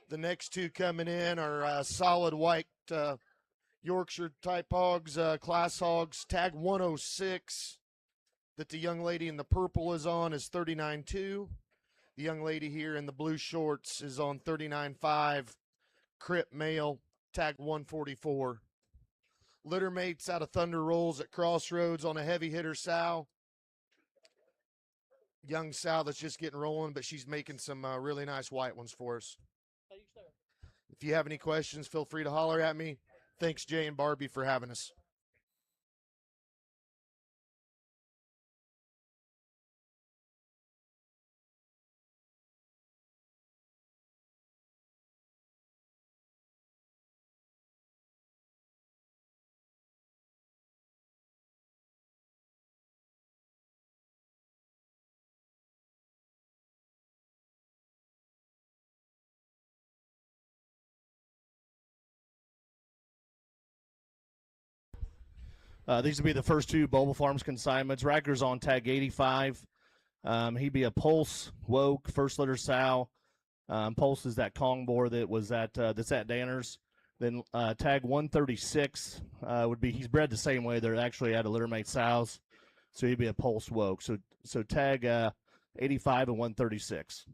The next two coming in are solid white Yorkshire type hogs, class hogs, tag 106. that the young lady in the purple is on is 39.2. The young lady here in the blue shorts is on 39.5. Crip male, tag 144. Litter mates out of Thunder Rolls at Crossroads on a heavy hitter sow. Young sow that's just getting rolling, but she's making some really nice white ones for us. If you have any questions, feel free to holler at me. Thanks, Jay and Barbie, for having us. These would be the first two Boble Farms consignments. Racker's on tag 85. He'd be a Pulse, Woke, first litter sow. Pulse is that Kong boar that was at that's at Danner's. Then tag 136 would be, he's bred the same way. They're actually at a littermate sows, so he'd be a Pulse Woke. So tag 85 and 136.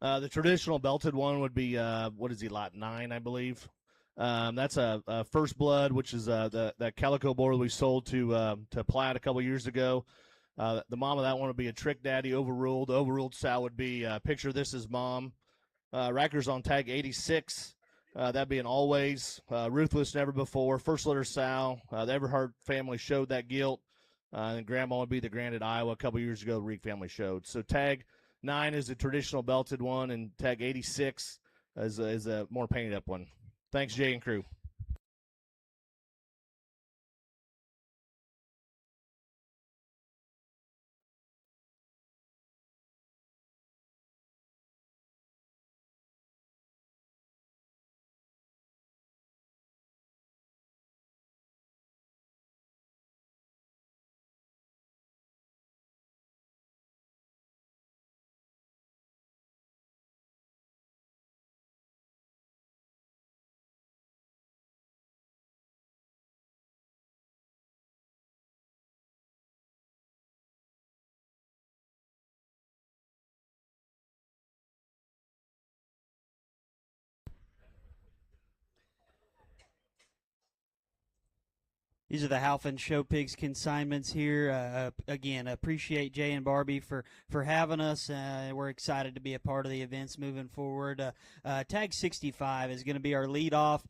The traditional belted one would be what is he, lot 9, I believe. That's a First Blood, which is that calico boar we sold to Platt a couple years ago. The mom of that one would be a Trick Daddy Overruled. The overruled sow would be picture this as mom. Racker's on tag 86. That'd be an Always. Ruthless Never Before. First litter sow. The Everhart family showed that gilt. And Grandma would be the Granted Iowa a couple years ago. The Reek family showed. So tag 9 is a traditional belted one, and tag 86 is a more painted up one. Thanks, Jay and crew. These are the Halfin Show Pigs consignments here. Again, appreciate Jay and Barbie for having us. We're excited to be a part of the events moving forward. Tag 65 is going to be our leadoff.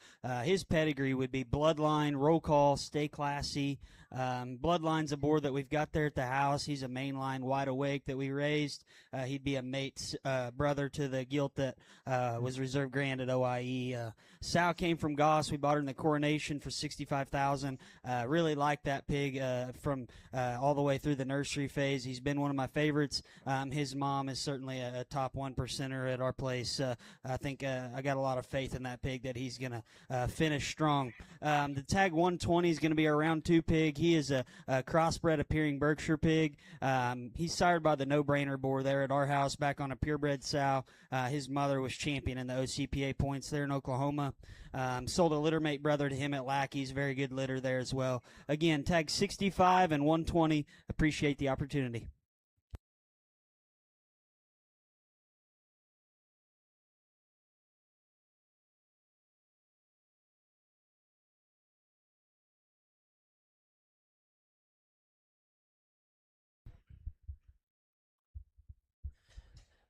His pedigree would be Bloodline, Roll Call, Stay Classy. Bloodline's a board that we've got there at the house. He's a mainline Wide Awake that we raised. He'd be a mate's brother to the gilt that was reserve grand at OIE. Sow came from Goss. We bought her in the Coronation for $65,000. Really like that pig from all the way through the nursery phase. He's been one of my favorites. His mom is certainly a top 1%er at our place. I think I got a lot of faith in that pig that he's going to finish strong. The tag 120 is going to be our round 2 pig. He is a crossbred appearing Berkshire pig. He's sired by the No Brainer boar there at our house back on a purebred sow. His mother was champion in the OCPA points there in Oklahoma. Sold a littermate brother to him at Lackey's. Very good litter there as well. Again, tag 65 and 120. Appreciate the opportunity.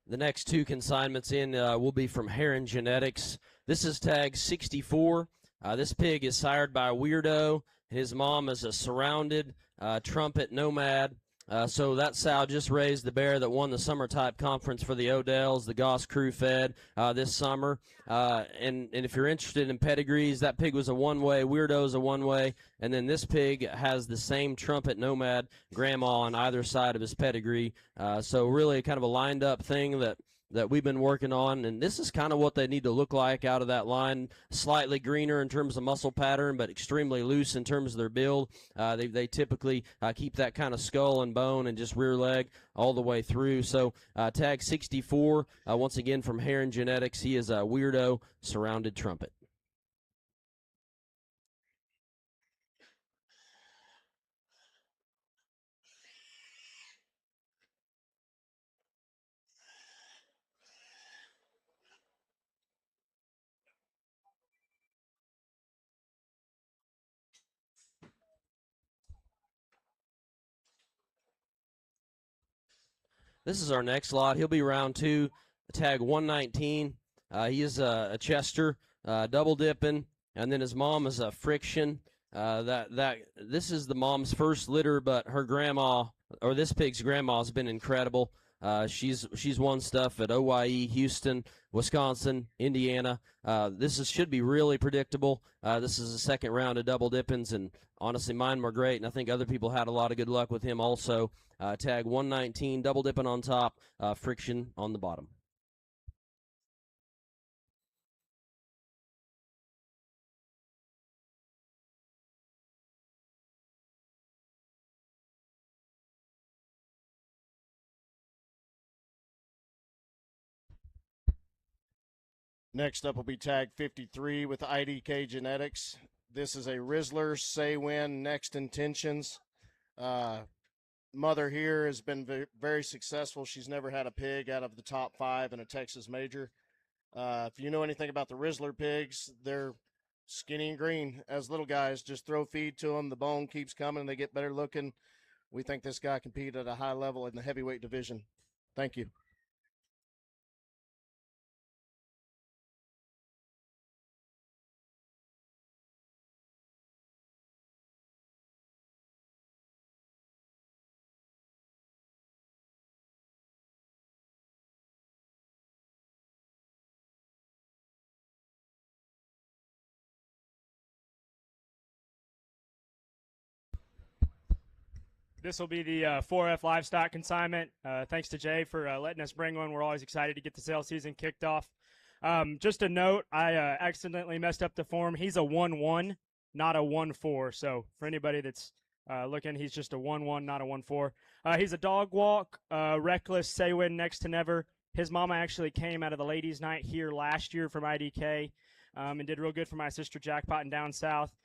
The next two consignments in will be from Heron Genetics. This is tag 64. This pig is sired by a Weirdo. His mom is a Surrounded Trumpet Nomad. So that sow just raised the bear that won the summer type conference for the Odells, the Goss Crew fed this summer. And if you're interested in pedigrees, that pig was a one-way, Weirdo's a one-way, and then this pig has the same trumpet nomad grandma on either side of his pedigree. So really kind of a lined up thing that we've been working on, and this is kind of what they need to look like out of that line. Slightly greener in terms of muscle pattern, but extremely loose in terms of their build. They typically keep that kind of skull and bone and just rear leg all the way through. So tag 64, once again from Heron Genetics, he is a Weirdo surrounded trumpet. This is our next lot. He'll be round 2, tag 119. He is a Chester, double dipping, and then his mom is a Friction. This is the mom's first litter, but her grandma, or this pig's grandma, has been incredible. She's won stuff at OYE, Houston, Wisconsin, Indiana. Should be really predictable. This is the second round of double dippings, and honestly, mine were great, and I think other people had a lot of good luck with him also. Tag 119, double dipping on top, Friction on the bottom. Next up will be tag 53 with IDK Genetics. This is a Rizzler, say win, next intentions. Mother here has been very successful. She's never had a pig out of the top 5 in a Texas major. If you know anything about the Rizzler pigs, they're skinny and green as little guys. Just throw feed to them. The bone keeps coming. They get better looking. We think this guy competed at a high level in the heavyweight division. Thank you. This will be the 4F livestock consignment. Thanks to Jay for letting us bring one. We're always excited to get the sale season kicked off. Just a note, I accidentally messed up the form. He's a 1-1, not a 1-4. So for anybody that's looking, he's just a 1-1, not a 1-4. He's a dog walk, reckless, say win, next to never. His mama actually came out of the ladies' night here last year from IDK and did real good for my sister jackpotting down south.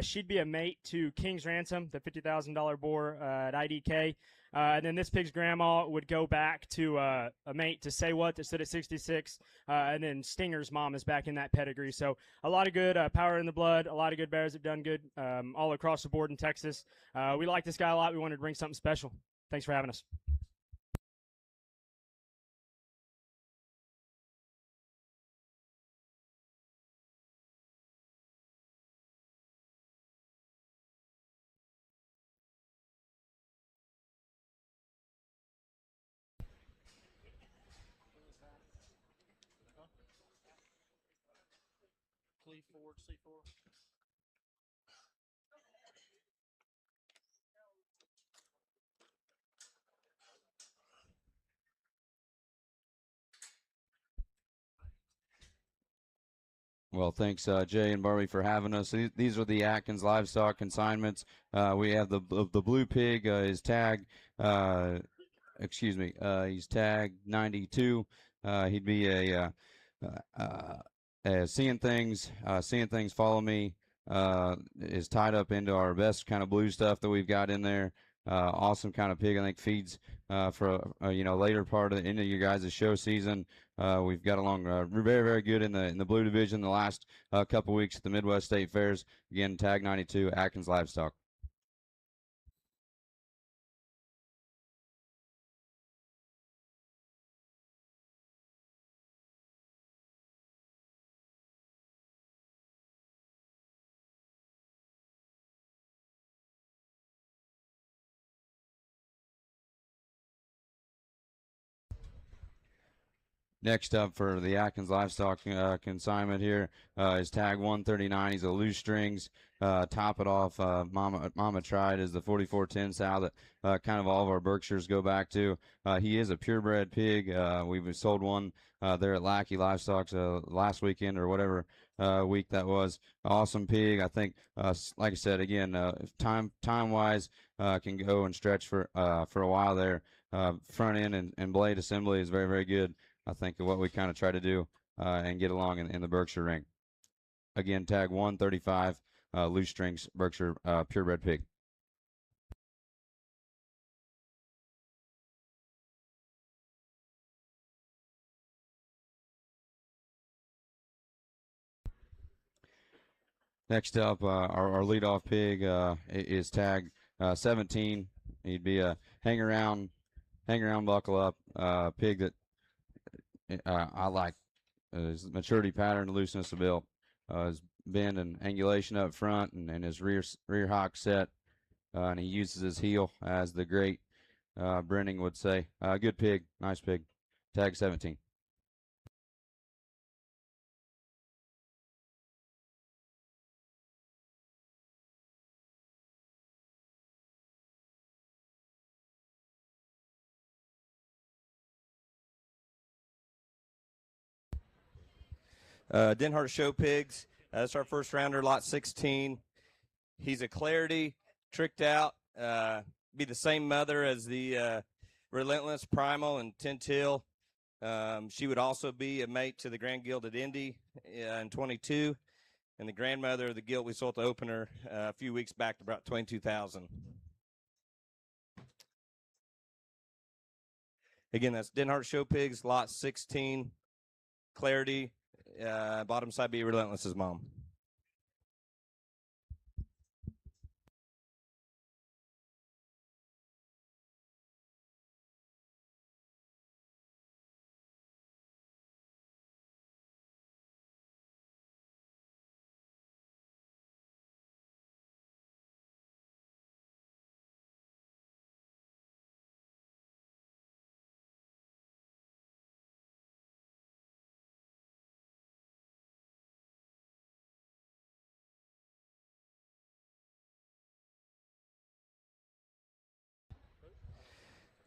She'd be a mate to King's Ransom, the $50,000 boar at IDK. And then this pig's grandma would go back to a mate to Say What that stood at 66. And then Stinger's mom is back in that pedigree. So a lot of good power in the blood. A lot of good bears have done good all across the board in Texas. We like this guy a lot. We wanted to bring something special. Thanks for having us. Well, thanks, Jay and Barbie, for having us. These are the Atkins livestock consignments. We have the blue pig is tag, he's tag 92. He'd be a seeing things, follow me. Is tied up into our best kind of blue stuff that we've got in there. Awesome kind of pig. I think feeds for later part of the end of your guys' show season. We've got along very, very good in the blue division the last couple weeks at the Midwest State Fairs. Again, tag 92, Atkins Livestock. Next up for the Atkins Livestock consignment here is tag 139. He's a loose strings. Top it off, Mama Tried is the 4410 sow that kind of all of our Berkshires go back to. He is a purebred pig. We've sold one there at Lackey Livestock last weekend or whatever week that was. Awesome pig. I think, like I said, again, time-wise can go and stretch for a while there. Front end and blade assembly is very, very good. I think of what we kind of try to do and get along in the Berkshire ring. Again, tag 135, loose strings, Berkshire purebred pig. Next up, our leadoff pig is tag 17. He'd be a hang around, buckle up pig that I like. His maturity pattern, looseness of build, his bend and angulation up front, and his rear hock set, and he uses his heel, as the great Brenning would say. Good pig, nice pig. Tag 17. Denhart Show Pigs. That's our first rounder, lot 16. He's a Clarity, tricked out. Be the same mother as the Relentless, Primal, and Tintil. She would also be a mate to the Grand Gilded Indy in 22. And the grandmother of the gilt we sold the opener a few weeks back, about 22,000. Again, that's Denhart Show Pigs, lot 16. Clarity, bottom side be Relentless's mom.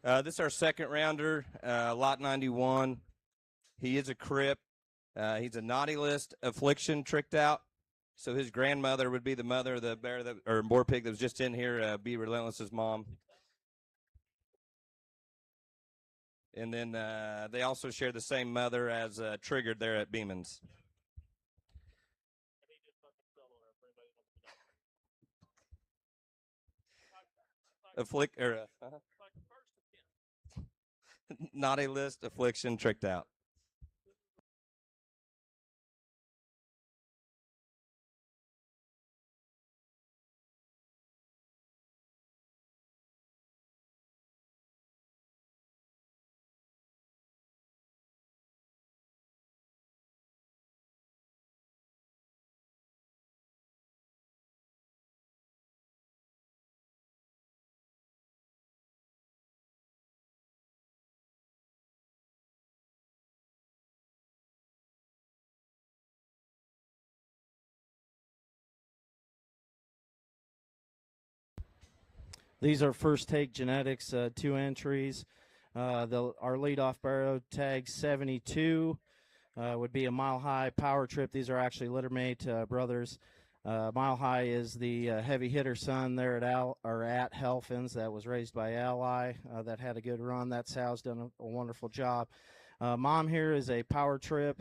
This is our second rounder, lot 91. He is a crip. He's a naughty list affliction tricked out. So his grandmother would be the mother of the bear or boar pig that was just in here, be Relentless's mom. And then they also share the same mother as Triggered there at Beeman's. Naughty list affliction tricked out. These are First Take Genetics, 2 entries. Our leadoff barrow, tag 72, would be a Mile High Power Trip. These are actually littermate brothers. Mile High is the heavy hitter son there at Helfins that was raised by Ally that had a good run. That sow's done a wonderful job. Mom here is a Power Trip.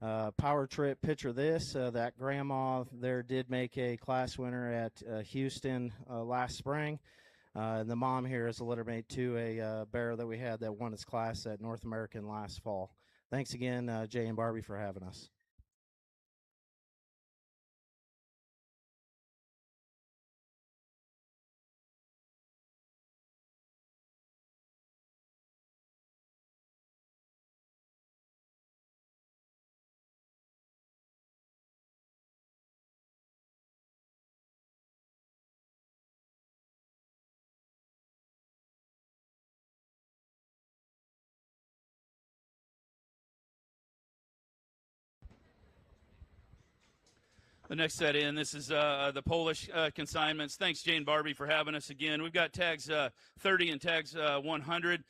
Picture this. That grandma there did make a class winner at Houston last spring. And the mom here is a littermate to a bear that we had that won its class at North American last fall. Thanks again, Jay and Barbie, for having us. The next set in, this is the Polish consignments. Thanks, Jane Barbie, for having us again. We've got tags 30 and tags 100.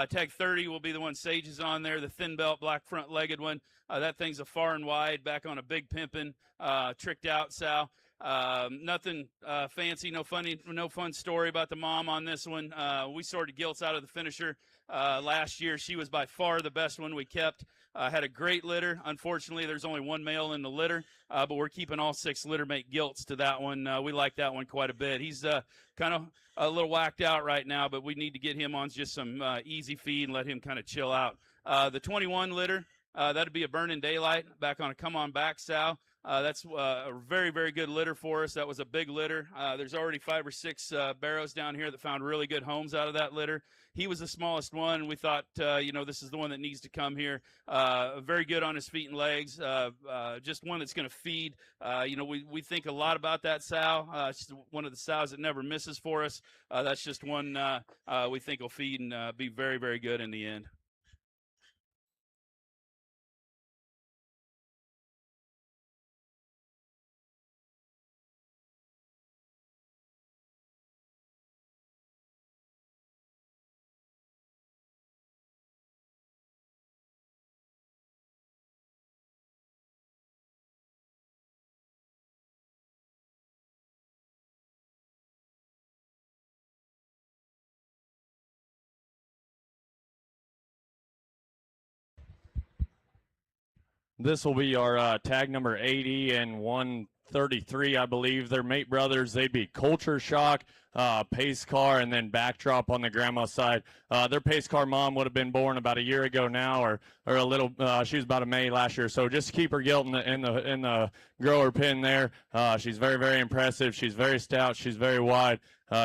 Tag 30 will be the one Sage is on there, the thin belt, black front-legged one. That thing's a far and wide, back on a big pimpin', tricked out sow. Nothing fancy, no fun story about the mom on this one. We sorted gilts out of the finisher last year. She was by far the best one we kept. Had a great litter. Unfortunately, there's only one male in the litter, but we're keeping all 6 litter mate gilts to that one. We like that one quite a bit. He's kind of a little whacked out right now, but we need to get him on just some easy feed and let him kind of chill out. The 21 litter, that'd be a Burning Daylight back on a Come On Back sow. That's a very, very good litter for us. That was a big litter. There's already 5 or 6 barrows down here that found really good homes out of that litter. He was the smallest one. We thought, this is the one that needs to come here. Very good on his feet and legs. Just one that's going to feed. We think a lot about that sow. It's one of the sows that never misses for us. That's just one we think will feed and be very, very good in the end. This will be our tag number 80 and 133, I believe. They're mate brothers. They'd be Culture Shock, pace car, and then backdrop on the grandma side. Their pace car mom would have been born about a year ago now, or a little. She was about a May last year. So just keep her gilt in the grower pin there. She's very, very impressive. She's very stout. She's very wide.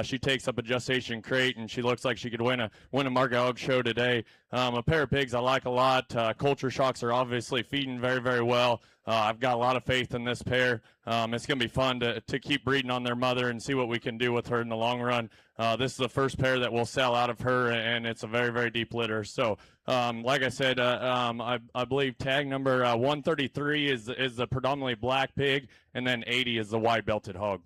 She takes up a gestation crate, and she looks like she could win a Mark Hog show today. A pair of pigs I like a lot. Culture Shocks are obviously feeding very, very well. I've got a lot of faith in this pair. It's going to be fun to keep breeding on their mother and see what we can do with her in the long run. This is the first pair that will sell out of her, and it's a very, very deep litter. So, like I said, I believe tag number 133 is the predominantly black pig, and then 80 is the white belted hog.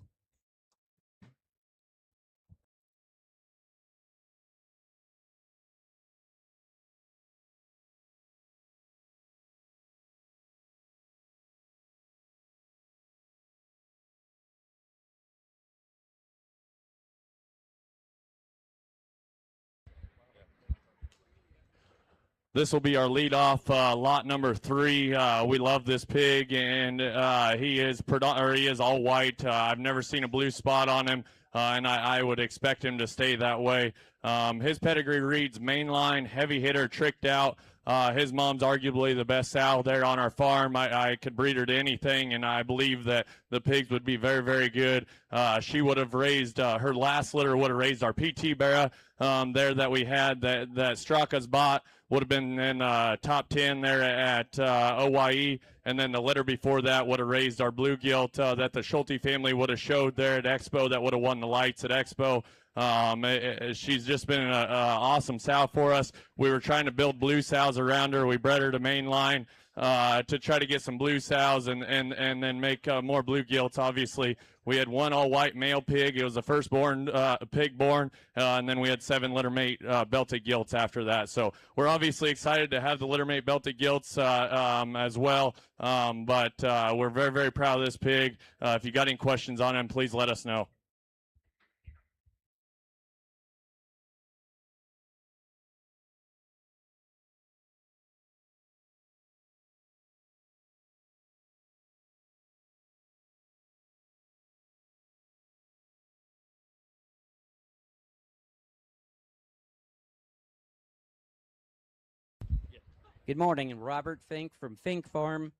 This will be our leadoff lot number 3. We love this pig, and he is all white. I've never seen a blue spot on him, and I would expect him to stay that way. His pedigree reads mainline, heavy hitter, tricked out. His mom's arguably the best sow there on our farm. I could breed her to anything, and I believe that the pigs would be very, very good. She would have raised, her last litter would have raised our PT Barra there that we had that Straka's bought. Would have been in top 10 there at OYE, and then the litter before that would have raised our blue gilt that the Schulte family would have showed there at Expo that would have won the lights at Expo. She's just been an awesome sow for us. We were trying to build blue sows around her. We bred her to mainline to try to get some blue sows and then make more blue gilts. Obviously, we had one all-white male pig. It was the firstborn pig born, and then we had 7 litter mate belted gilts after that. So we're obviously excited to have the litter mate belted gilts as well, but we're very, very proud of this pig. If you got any questions on him, please let us know. Good morning, Robert Fink from Fink Farm.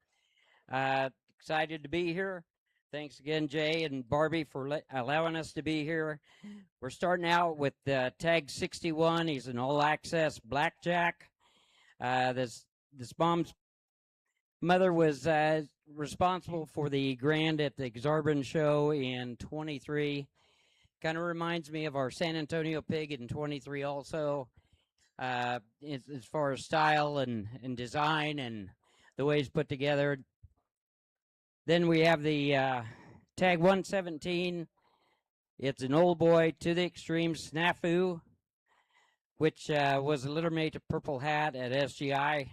Excited to be here. Thanks again, Jay and Barbie, for allowing us to be here. We're starting out with tag 61. He's an all-access blackjack. This mom's mother was responsible for the grand at the Xarban show in 23. Kind of reminds me of our San Antonio pig in 23 also. As far as style and design and the way it's put together. Then we have the tag 117. It's an old boy to the extreme Snafu, which was a littermate of Purple Hat at SGI.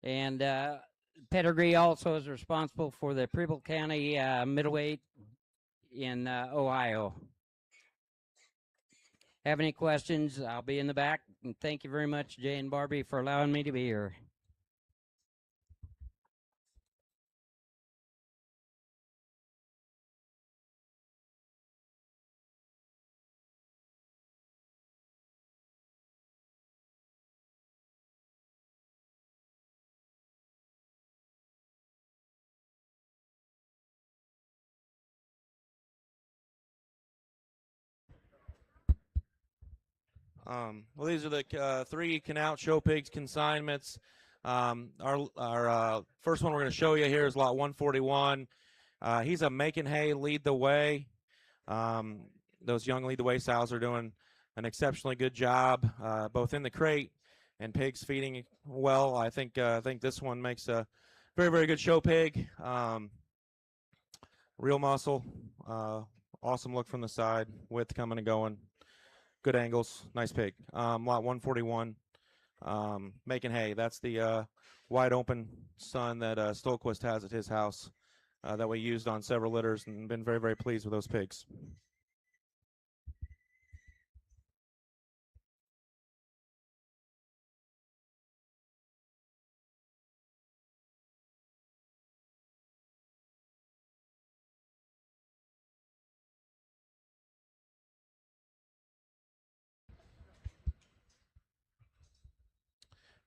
And pedigree also is responsible for the Preble County middleweight in Ohio. Have any questions? I'll be in the back. And thank you very much, Jay and Barbie, for allowing me to be here. Well, these are the 3 Canal Show Pigs consignments. Our first one we're going to show you here is lot 141. He's a making hay, lead the way. Those young lead the way sows are doing an exceptionally good job, both in the crate and pigs feeding well. I think this one makes a very, very good show pig. Real muscle, awesome look from the side, width coming and going. Good angles, nice pig. Lot 141, making hay. That's the wide open son that Stolquist has at his house that we used on several litters and been very, very pleased with those pigs.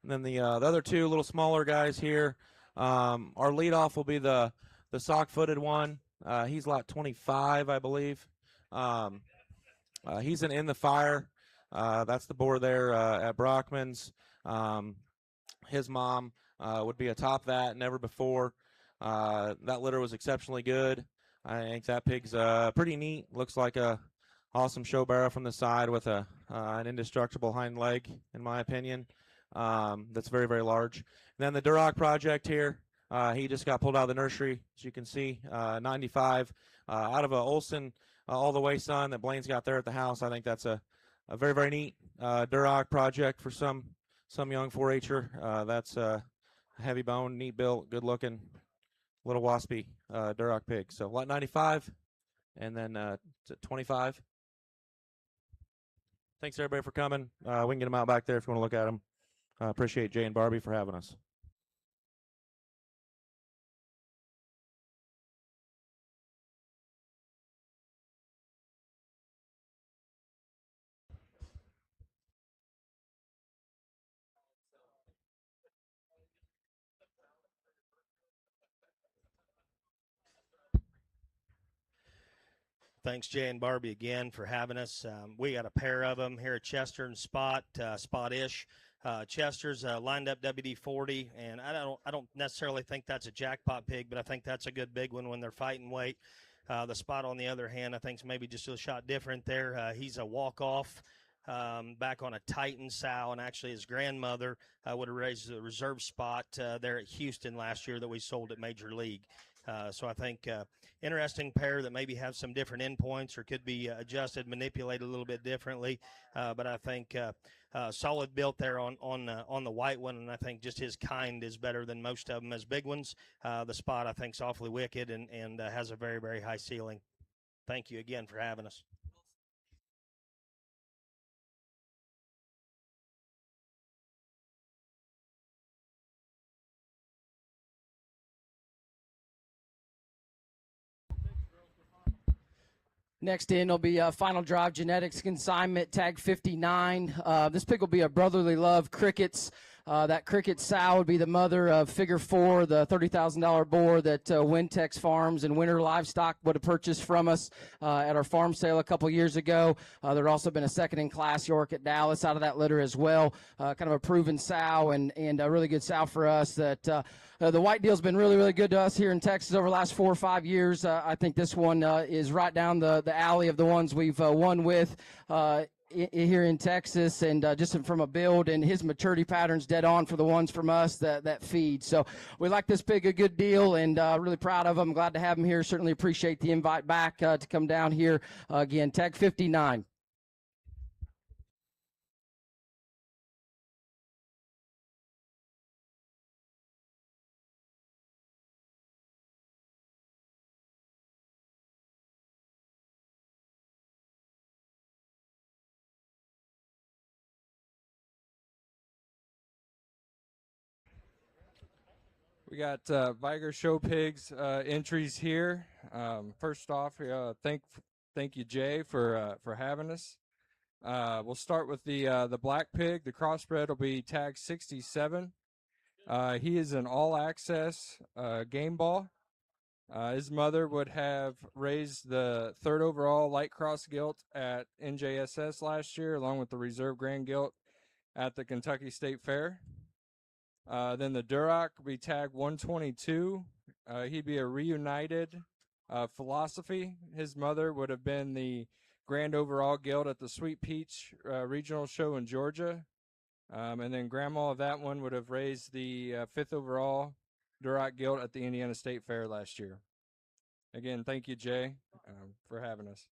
And then the other 2 little smaller guys here, our leadoff will be the sock-footed one. He's lot 25, I believe. He's an In the Fire. That's the boar there at Brockman's. His mom would be atop that, never before. That litter was exceptionally good. I think that pig's pretty neat. Looks like a awesome show barrow from the side with an indestructible hind leg, in my opinion. That's very, very large. And then the Duroc project here, he just got pulled out of the nursery, as you can see, 95, out of a Olson all the way son that Blaine's got there at the house. I think that's a very, very neat Duroc project for some young 4-H'er. That's a heavy bone, neat built, good looking, little waspy Duroc pig. So lot 95 and then 25. Thanks everybody for coming. We can get them out back there if you want to look at them. Appreciate Jay and Barbie for having us. Thanks, Jay and Barbie, again for having us. We got a pair of them here at Chester and Spot-ish. Chester's lined up WD-40, and I don't necessarily think that's a jackpot pig, but I think that's a good big one when they're fighting weight. The Spot, on the other hand, I think is maybe just a shot different there. He's a walk-off back on a Titan sow, and actually his grandmother would have raised a reserve spot there at Houston last year that we sold at Major League. So I think interesting pair that maybe have some different endpoints or could be adjusted, manipulated a little bit differently. But I think solid built there on the white one, and I think just his kind is better than most of them as big ones. The Spot I think is awfully wicked and has a very, very high ceiling. Thank you again for having us. Next in will be Final Drive Genetics consignment, tag 59. This pig will be a Brotherly Love Crickets. That cricket sow would be the mother of Figure 4, the $30,000 boar that Wintex Farms and Winter Livestock would have purchased from us at our farm sale a couple years ago. There also been a second-in-class York at Dallas out of that litter as well. Kind of a proven sow and a really good sow for us. That the white deal's been really, really good to us here in Texas over the last 4 or 5 years. I think this one is right down the alley of the ones we've won with. here in Texas, and just from a build and his maturity patterns dead on for the ones from us that feed. So we like this pig a good deal, and really proud of him. Glad to have him here. Certainly appreciate the invite back to come down here again. Tag 59. We got Viger Show Pigs entries here. First off, thank you, Jay, for having us. We'll start with the black pig. The crossbred will be tag 67. He is an all-access game ball. His mother would have raised the 3rd overall light cross gilt at NJSS last year, along with the reserve grand gilt at the Kentucky State Fair. Then the Duroc will be tag 122. He'd be a reunited philosophy. His mother would have been the grand overall gilt at the Sweet Peach regional show in Georgia. And then grandma of that one would have raised the 5th overall Duroc gilt at the Indiana State Fair last year. Again, thank you, Jay, for having us.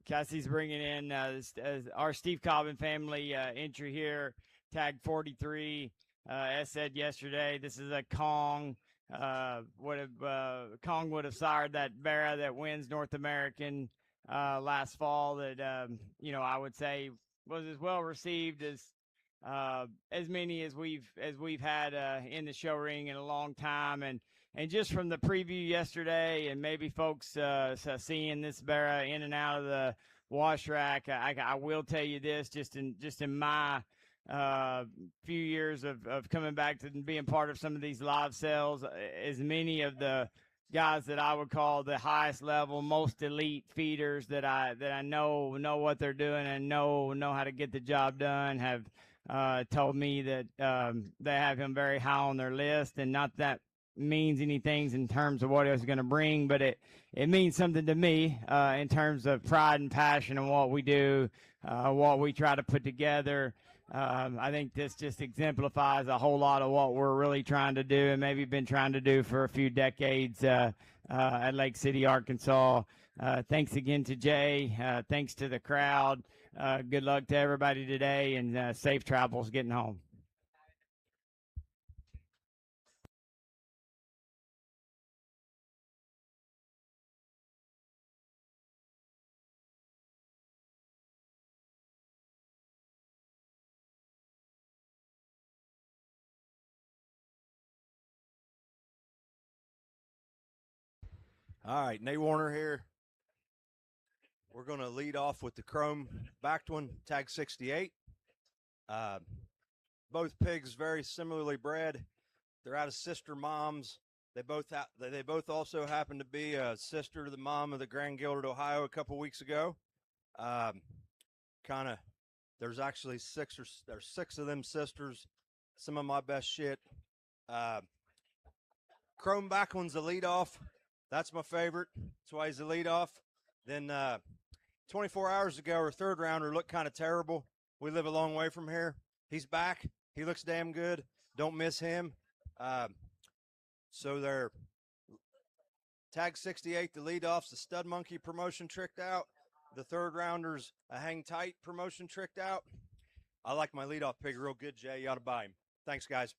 Cassie's bringing in our Steve Cobbin family entry here, tag 43. As said yesterday, this is a Kong. Kong would have sired that Barra that wins North American last fall. That I would say was as well received as many as we've had in the show ring in a long time. And just from the preview yesterday, and maybe folks seeing this Barra in and out of the wash rack, I will tell you this: just in my few years of coming back to being part of some of these live sales, as many of the guys that I would call the highest level, most elite feeders that I know what they're doing and know how to get the job done have told me that they have him very high on their list. And not that means anything in terms of what it was going to bring, but it means something to me in terms of pride and passion in what we do, what we try to put together. I think this just exemplifies a whole lot of what we're really trying to do, and maybe been trying to do for a few decades at Lake City, Arkansas. Thanks again to Jay. Thanks to the crowd. Good luck to everybody today, and safe travels getting home. All right, Nate Warner here. We're going to lead off with the chrome backed one, tag 68. Both pigs very similarly bred. They're out of sister moms. They both also happen to be a sister to the mom of the Grand Gilded Ohio a couple weeks ago. There's actually six of them sisters. Some of my best shit. Chrome back one's the lead off. That's my favorite. That's why he's the lead off. Then 24 hours ago, our 3rd rounder looked kind of terrible. We live a long way from here. He's back. He looks damn good. Don't miss him. So they're tag 68, the lead off's the Stud Monkey promotion tricked out. The 3rd rounder's a Hang Tight promotion tricked out. I like my leadoff pig real good, Jay. You ought to buy him. Thanks, guys.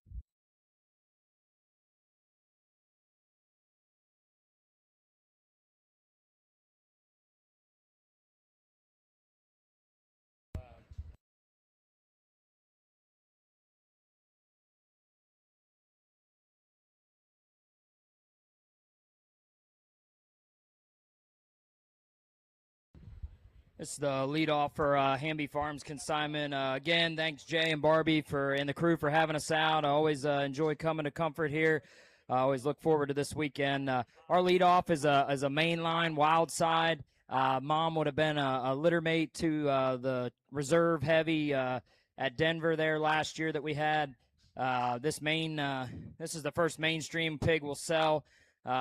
This is the leadoff for Hamby Farms consignment. Again, thanks Jay and Barbie and the crew for having us out. I always enjoy coming to Comfort here. I always look forward to this weekend. Our leadoff is a mainline wild side. Mom would have been a litter mate to the reserve heavy at Denver there last year that we had. This is the first mainstream pig we'll sell.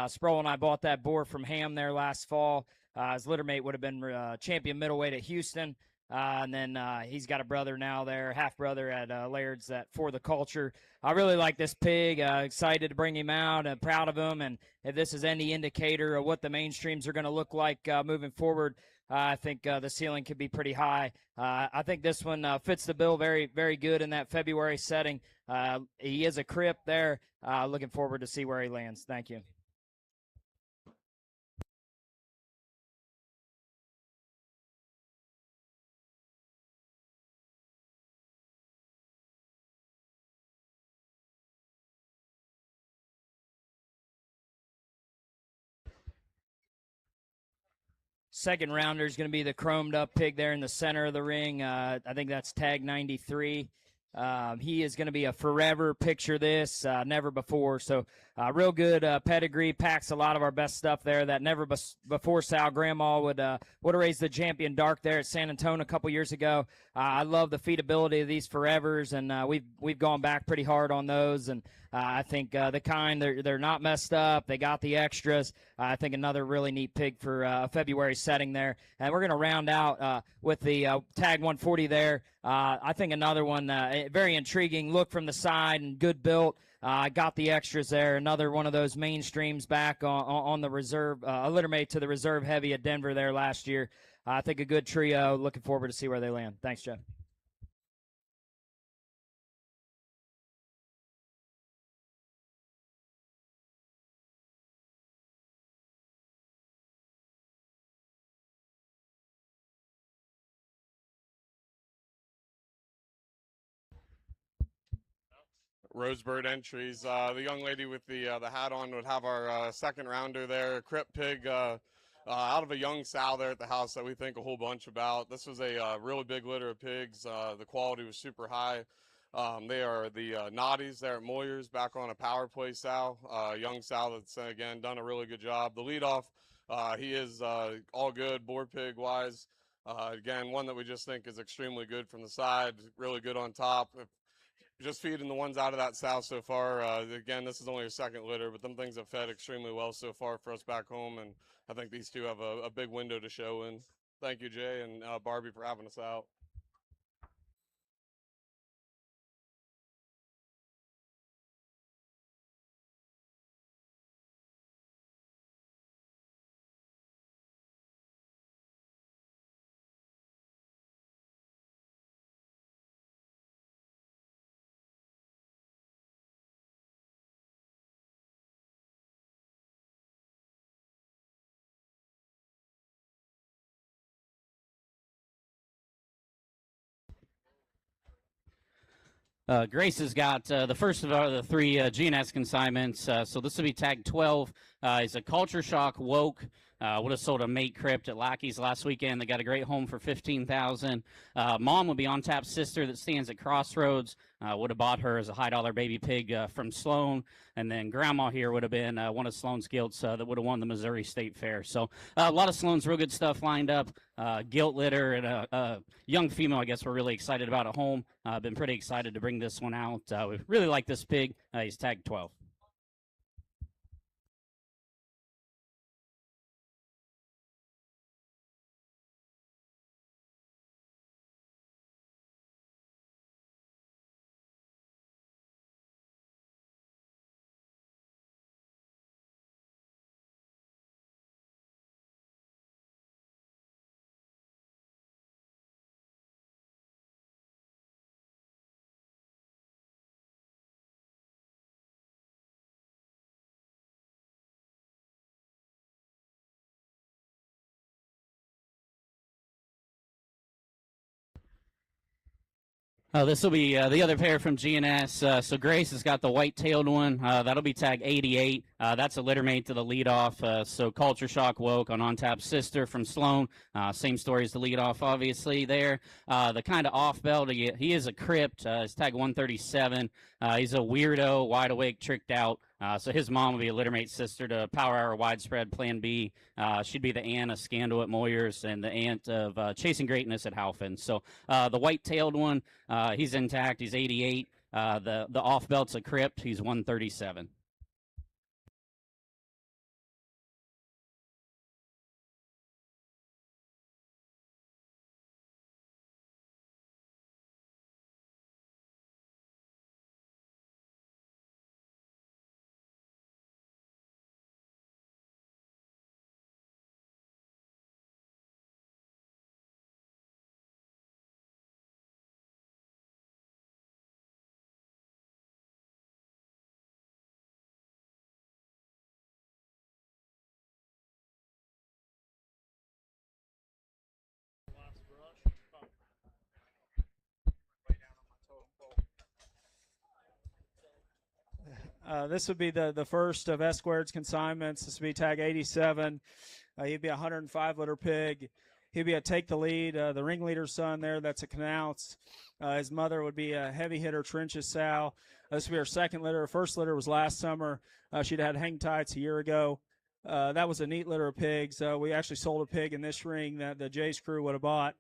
Sproul and I bought that boar from Ham there last fall. His litter mate would have been champion middleweight at Houston. And then he's got a brother now there, half brother at Laird's For the Culture. I really like this pig. Excited to bring him out and proud of him. And if this is any indicator of what the mainstreams are going to look like moving forward, I think the ceiling could be pretty high. I think this one fits the bill very, very good in that February setting. He is a crip there. Looking forward to see where he lands. Thank you. Second rounder is going to be the chromed up pig there in the center of the ring. I think that's tag 93. He is going to be a forever picture this, never before. So real good pedigree, packs a lot of our best stuff there. That never before Sal Grandma would have raised the champion dark there at San Antonio a couple years ago. I love the feedability of these forevers, and we've gone back pretty hard on those. And I think the kind they're not messed up. They got the extras. I think another really neat pig for a February setting there. And we're going to round out with the tag 140 there. I think another one very intriguing look from the side and good built. I got the extras there. Another one of those mainstreams back on the reserve, a litter mate to the reserve heavy at Denver there last year. I think a good trio. Looking forward to see where they land. Thanks, Jeff. Rosebird entries. The young lady with the hat on would have our second rounder there, Crip Pig, out of a young sow there at the house that we think a whole bunch about. This was a really big litter of pigs. The quality was super high. They are the Naughties there at Moyer's, back on a power play sow, young sow that's again done a really good job. The leadoff, he is all good boar pig wise. Again, one that we just think is extremely good from the side, really good on top. Just feeding the ones out of that sow so far. Again, this is only a second litter, but them things have fed extremely well so far for us back home, and I think these two have a big window to show in. Thank you, Jay and Barbie, for having us out. Grace has got the first of the three GNS consignments. So this will be tag 12. It's a Culture Shock Woke. Would have sold a mate crypt at Lackey's last weekend. They got a great home for $15,000. Mom would be on tap sister that stands at Crossroads. Would have bought her as a $high baby pig from Sloan. And then Grandma here would have been one of Sloan's gilts that would have won the Missouri State Fair. So a lot of Sloan's real good stuff lined up. Gilt litter and a young female, I guess we're really excited about at home. Been pretty excited to bring this one out. We really like this pig. He's tagged 12. This will be the other pair from GNS. So Grace has got the white-tailed one. That'll be tag 88. That's a litter mate to the leadoff. So Culture Shock Woke on tap sister from Sloan. Same story as the leadoff, obviously there. The kind of off belt, he is a crypt. He's tag 137. He's a weirdo, wide awake, tricked out. So his mom will be a littermate sister to Power Hour Widespread Plan B. She'd be the aunt of Scandal at Moyers and the aunt of Chasing Greatness at Halfin. So the white-tailed one, he's intact. He's 88. The off belt's a crypt. He's 137. This would be the first of S Squared's consignments. This would be tag 87. He'd be a 105-liter pig. He'd be a take the lead, the ringleader's son there. That's a Knaus. His mother would be a heavy hitter, Trenches sow. This would be her second litter. Her first litter was last summer. She'd had hang tights a year ago. That was a neat litter of pigs. We actually sold a pig in this ring that the Jays crew would have bought.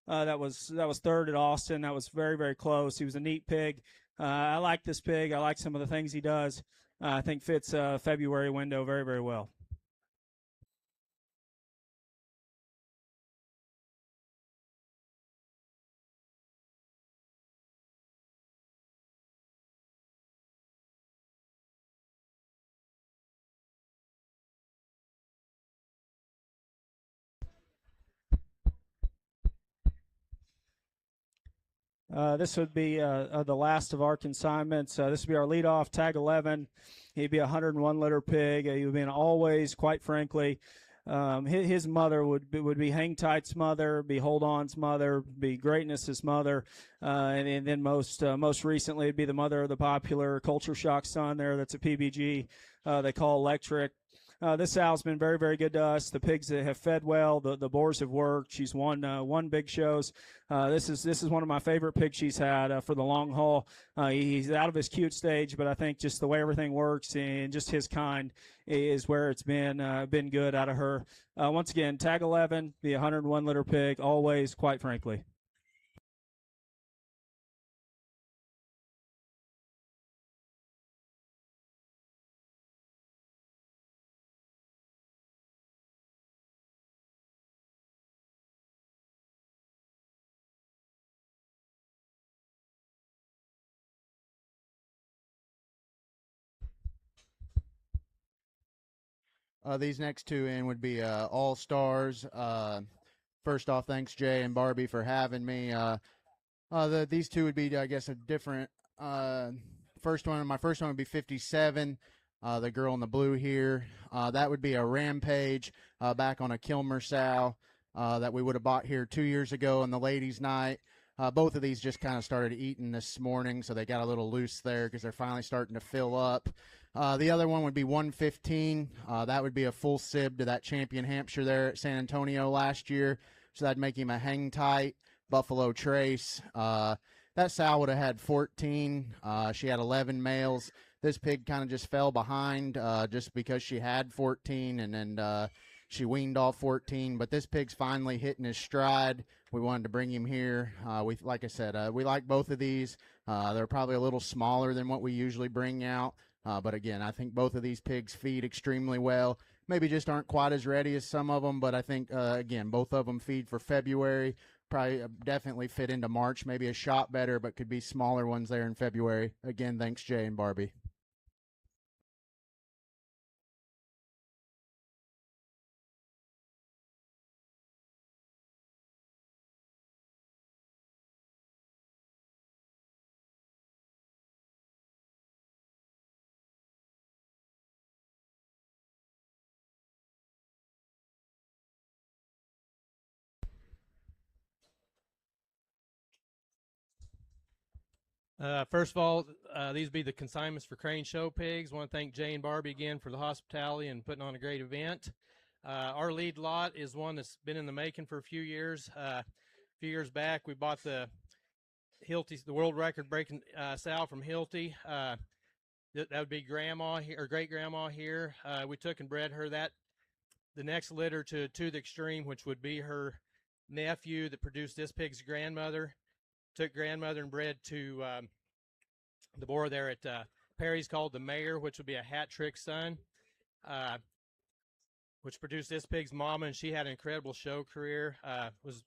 That was third at Austin. That was very, very close. He was a neat pig. I like this pig. I like some of the things he does. I think fits February window very, very well. This would be the last of our consignments. This would be our leadoff, tag 11. He'd be a 101-liter pig. He would be an always, quite frankly. His mother would be Hang Tight's mother, be Hold On's mother, be Greatness's mother, and then most recently it'd be the mother of the popular Culture Shock son there. That's a PBG they call Electric. This sow's been very, very good to us. The pigs have fed well. The boars have worked. She's won big shows. This is one of my favorite pigs she's had for the long haul. He's out of his cute stage, but I think just the way everything works and just his kind is where it's been good out of her. Once again, tag 11, the 101-liter pig, always, quite frankly. These next two in would be all stars. First off, thanks Jay and Barbie for having me. These two would be, I guess, a different. My first one would be 57. The girl in the blue here. That would be a Rampage back on a Kilmer sow that we would have bought here 2 years ago on the ladies' night. Both of these just kind of started eating this morning, so they got a little loose there because they're finally starting to fill up. The other one would be 115. That would be a full sib to that Champion Hampshire there at San Antonio last year, so that'd make him a hang tight Buffalo Trace. That sow would have had 14. She had 11 males. This pig kind of just fell behind just because she had 14, and then she weaned off 14. But this pig's finally hitting his stride. We wanted to bring him here. Like I said, we like both of these. They're probably a little smaller than what we usually bring out. But again, I think both of these pigs feed extremely well. Maybe just aren't quite as ready as some of them, but I think, again, both of them feed for February. Probably definitely fit into March, maybe a shot better, but could be smaller ones there in February. Again, thanks, Jay and Barbie. First of all, these be the consignments for Crane Show Pigs. Want to thank Jay and Barbie again for the hospitality and putting on a great event. Our lead lot is one that's been in the making for a few years. A few years back, we bought the Hilty, the world record breaking sow from Hilty. That would be grandma here, or great grandma here. We took and bred her the next litter to the extreme, which would be her nephew that produced this pig's grandmother. Took grandmother and bred to the boar there at Perry's called the Mayor, which would be a hat trick son, which produced this pig's mama, and she had an incredible show career. Was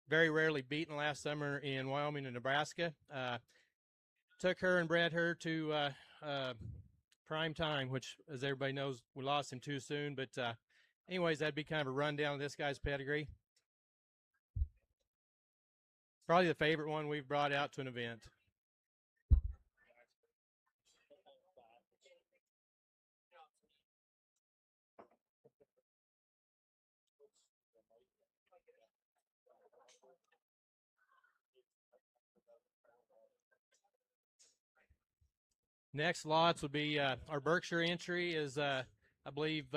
very rarely beaten last summer in Wyoming and Nebraska. Took her and bred her to Prime Time, which, as everybody knows, we lost him too soon. But anyways, that'd be kind of a rundown of this guy's pedigree. Probably the favorite one we've brought out to an event. Next lots would be our Berkshire entry is, I believe, is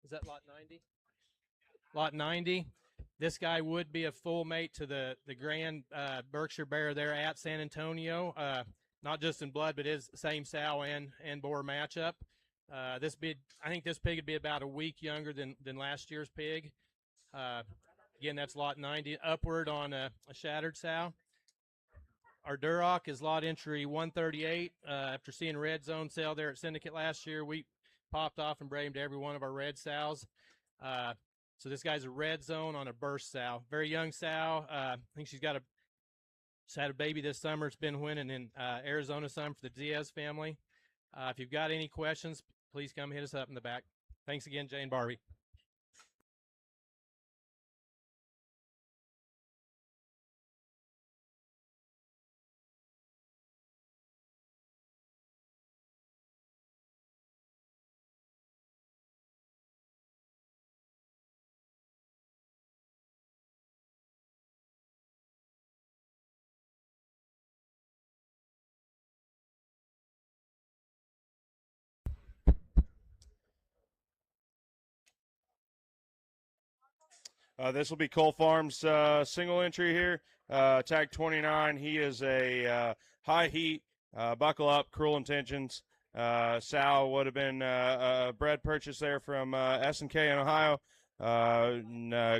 that lot 90? Lot 90. This guy would be a full mate to the grand Berkshire bear there at San Antonio. Not just in blood, but is same sow and boar matchup. I think this pig would be about a week younger than last year's pig. Again, that's lot 90, upward on a shattered sow. Our Duroc is lot entry 138. After seeing Red Zone sell there at Syndicate last year, we popped off and bred him to every one of our red sows. So this guy's a Red Zone on a burst sow. Very young sow. I think she's had a baby this summer. It's been winning in Arizona some for the Diaz family. If you've got any questions, please come hit us up in the back. Thanks again, Jay and Barbie. This will be Cole Farms single entry here. Tag 29. He is a high heat, buckle up, cruel intentions. Sal would have been a bred purchase there from S&K in Ohio.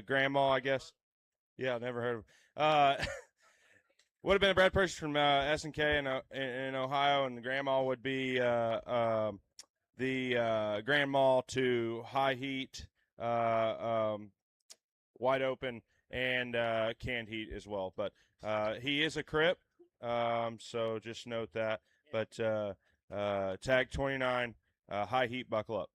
Grandma, I guess. Yeah, never heard of. Would have been a bred purchase from S&K in Ohio, and the grandma would be the grandma to high heat. Wide open and canned heat as well. But he is a crip, so just note that. But tag 29, high heat, buckle up.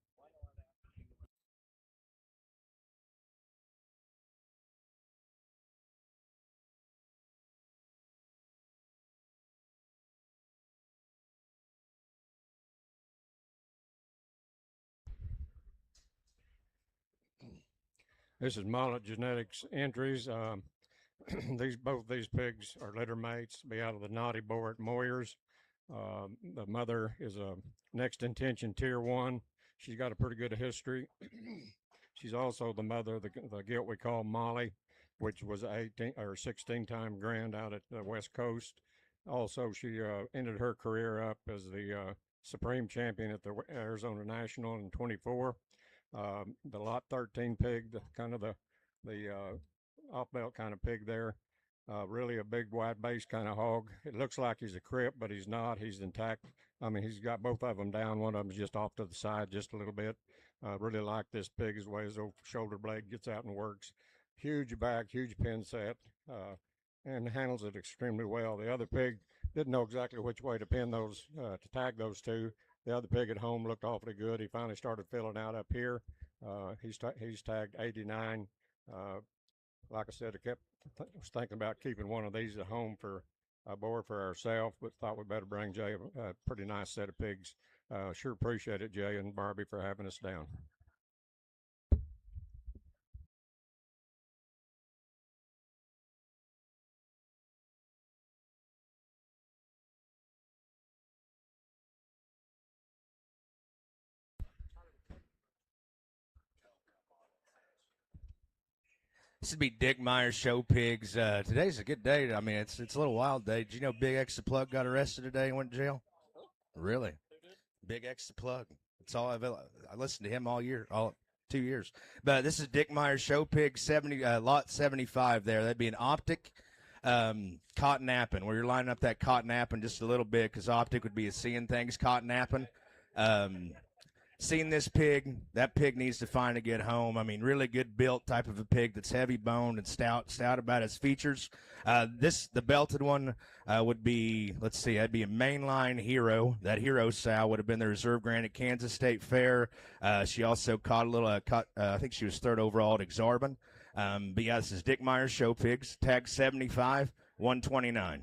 This is Mullet Genetics entries. Both these pigs are litter mates. Be out of the Naughty Boar at Moyers. The mother is a next intention tier 1. She's got a pretty good history. She's also the mother of the gilt we call Molly, which was 18 or 16-time grand out at the West Coast. Also, she ended her career up as the Supreme Champion at the Arizona National in 24. The lot 13 pig, the off-belt kind of pig there. Really a big wide base kind of hog. It looks like he's a crip, but he's not. He's intact. I mean, he's got both of them down. One of them's just off to the side just a little bit. Really like this pig as way his old shoulder blade gets out and works. Huge back, huge pin set, and handles it extremely well. The other pig didn't know exactly which way to pin those, to tag those two. The other pig at home looked awfully good. He finally started filling out up here. He's tagged 89. Like I said, was thinking about keeping one of these at home for a boar for ourselves, but thought we'd better bring Jay a pretty nice set of pigs. Sure appreciate it, Jay and Barbie, for having us down. This would be Dick Myers Show Pigs. Today's a good day. I mean, it's a little wild day. Did you know Big X the Plug got arrested today and went to jail? Really? Big X the Plug. That's all I listened to him all year, all 2 years. But this is Dick Myers Show Pig 70, lot 75 there. That'd be an Optic cotton appin, where you're lining up that cotton appin just a little bit, because Optic would be a seeing things cotton appin. Seeing this pig, that pig needs to find a good home. I mean, really good built type of a pig that's heavy boned and stout about its features. The belted one would be, let's see, that'd be a mainline Hero. That Hero sow would have been the reserve grant at Kansas State Fair. She also caught a little, I think she was third overall at Exarban. But yeah, this is Dick Myers Show Pigs, tag 75, 129.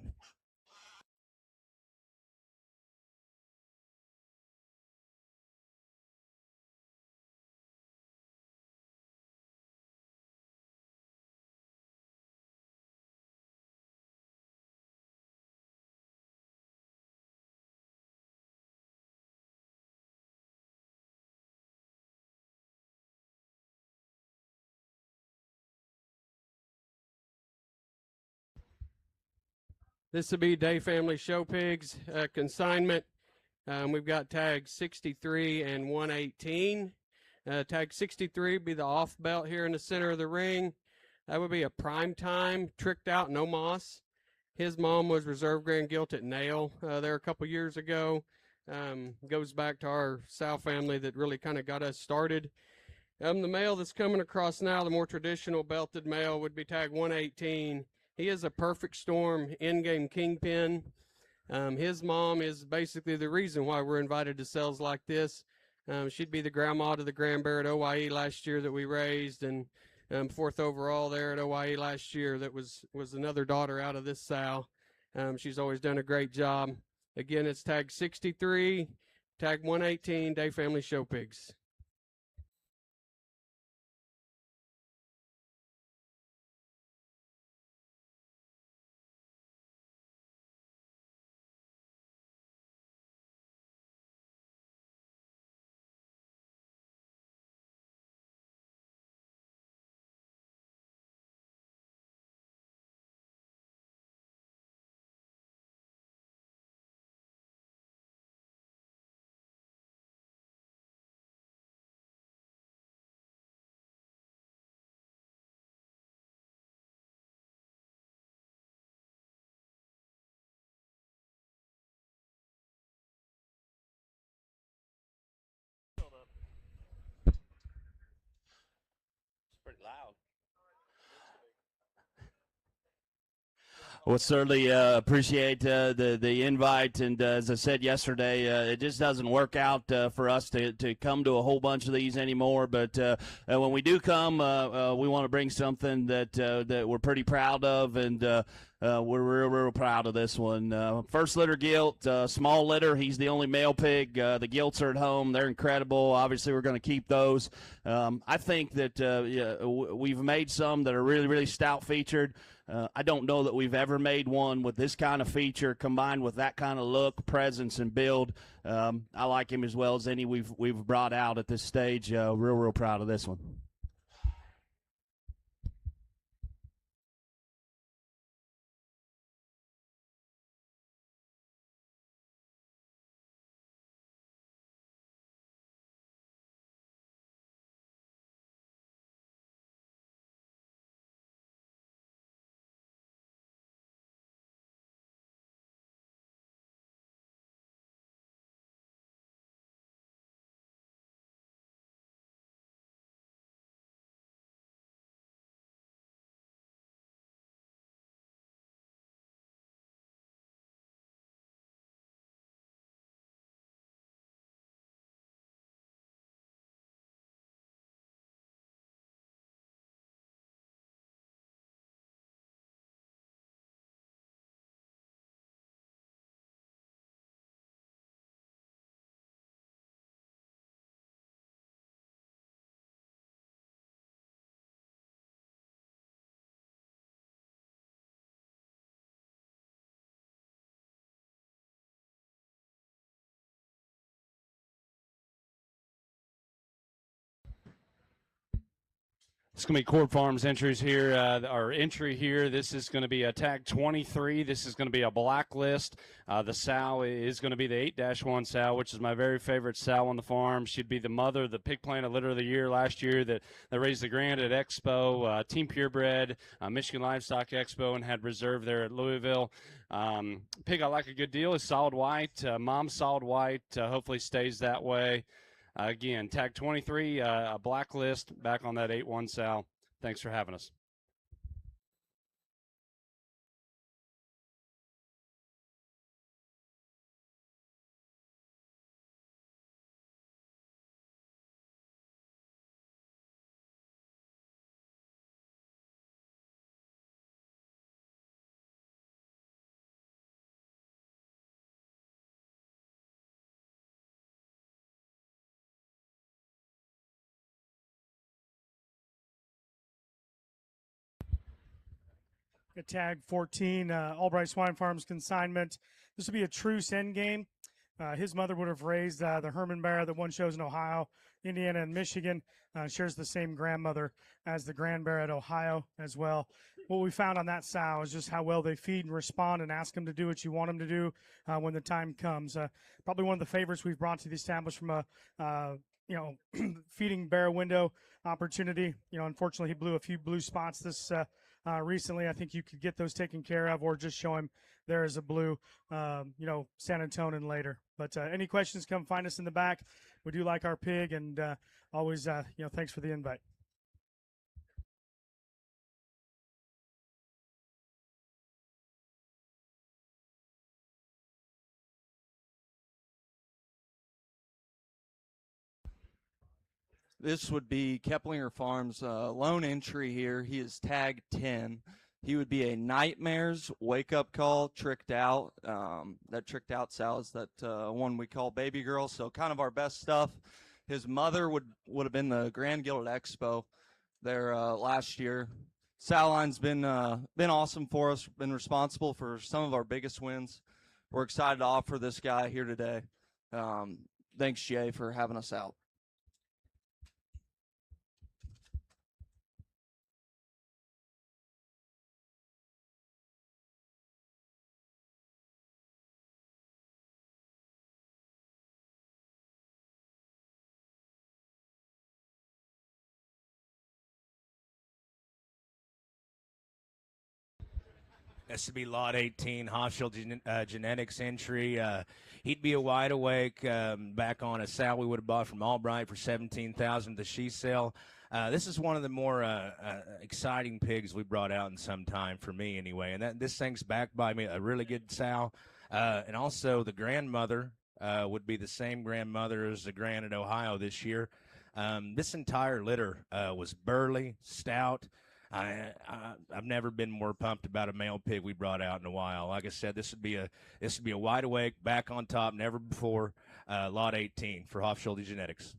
This will be Day Family Show Pigs consignment. We've got tags 63 and 118. Tag 63 would be the off belt here in the center of the ring. That would be a prime time, tricked out, no moss. His mom was reserve grand gilt at Nail there a couple years ago. Goes back to our sow family that really kind of got us started. The male that's coming across now, the more traditional belted male, would be tag 118. He is a perfect storm in-game kingpin. His mom is basically the reason why we're invited to sales like this. She'd be the grandma to the Grand Bear at OYE last year that we raised, and fourth overall there at OYE last year. That was another daughter out of this sow. She's always done a great job. Again, it's tag 63, tag 118, Day Family Show Pigs. Pretty loud. Well, certainly appreciate the invite, and as I said yesterday, it just doesn't work out for us to come to a whole bunch of these anymore. But when we do come, we want to bring something that we're pretty proud of, and we're real proud of this one. First litter gilt, small litter. He's the only male pig. The gilts are at home. They're incredible. Obviously, we're going to keep those. I think that we've made some that are really, really stout featured. I don't know that we've ever made one with this kind of feature combined with that kind of look, presence, and build. I like him as well as any we've brought out at this stage. Real proud of this one. It's going to be Cord Farms entries here. Our entry here, this is going to be a tag 23. This is going to be a blacklist. The sow is going to be the 8-1 sow, which is my very favorite sow on the farm. She'd be the mother of the Pig Planet Litter of the Year last year that raised the grand at Expo, Team Purebred, Michigan Livestock Expo, and had reserve there at Louisville. Pig I like a good deal is solid white. Mom's solid white. Hopefully stays that way. Again, tag 23, a blacklist, back on that 8-1 sow. Thanks for having us. At tag 14, Albright Swine Farms consignment. This will be a truce end game. His mother would have raised the Herman Bear that won shows in Ohio, Indiana, and Michigan. Shares the same grandmother as the Grand Bear at Ohio as well. What we found on that sow is just how well they feed and respond and ask them to do what you want them to do when the time comes. Probably one of the favorites we've brought to the establishment from a feeding bear window opportunity. Unfortunately, he blew a few blue spots this recently. I think you could get those taken care of, or just show him there is a blue, San Antonio later. But any questions, come find us in the back. We do like our pig, and always, thanks for the invite. This would be Keplinger Farms' lone entry here. He is tag 10. He would be a Nightmares wake-up call, tricked out. That tricked out sow is that one we call Baby Girl, so kind of our best stuff. His mother would have been the Grand Guild Expo there last year. Sow line's been awesome for us, been responsible for some of our biggest wins. We're excited to offer this guy here today. Thanks, Jay, for having us out. This would be lot 18, Hofschild Genetics entry. He'd be a wide awake back on a sow we would have bought from Albright for $17,000 the she sale. This is one of the more exciting pigs we brought out in some time, for me anyway. And this thing's backed by a really good sow. And also the grandmother would be the same grandmother as the Grand at Ohio this year. This entire litter was burly, stout. I've never been more pumped about a male pig we brought out in a while. Like I said, this would be a wide awake, back on top, never before. Lot 18 for Hofschild Genetics.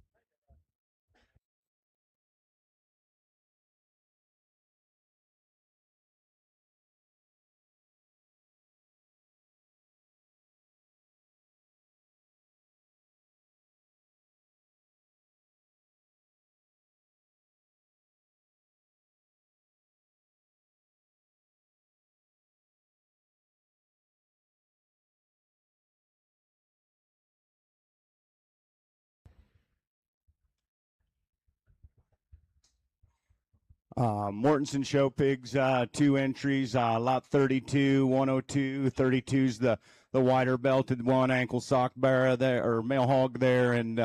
Mortensen Show Pigs, 2 entries, lot 32, 102. 32's the wider belted one, ankle sock bearer there, or male hog there, and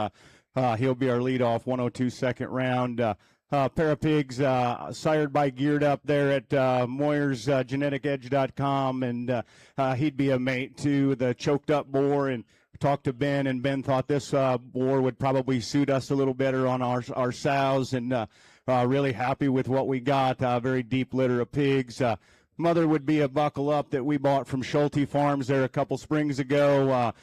he'll be our leadoff, 102 second round. Pair of pigs sired by Geared Up there at Moyer's GeneticEdge.com, and he'd be a mate to the Choked Up boar, and talked to Ben, and Ben thought this boar would probably suit us a little better on our sows, and really happy with what we got. Very deep litter of pigs. Mother would be a Buckle Up that we bought from Schulte Farms there a couple springs ago.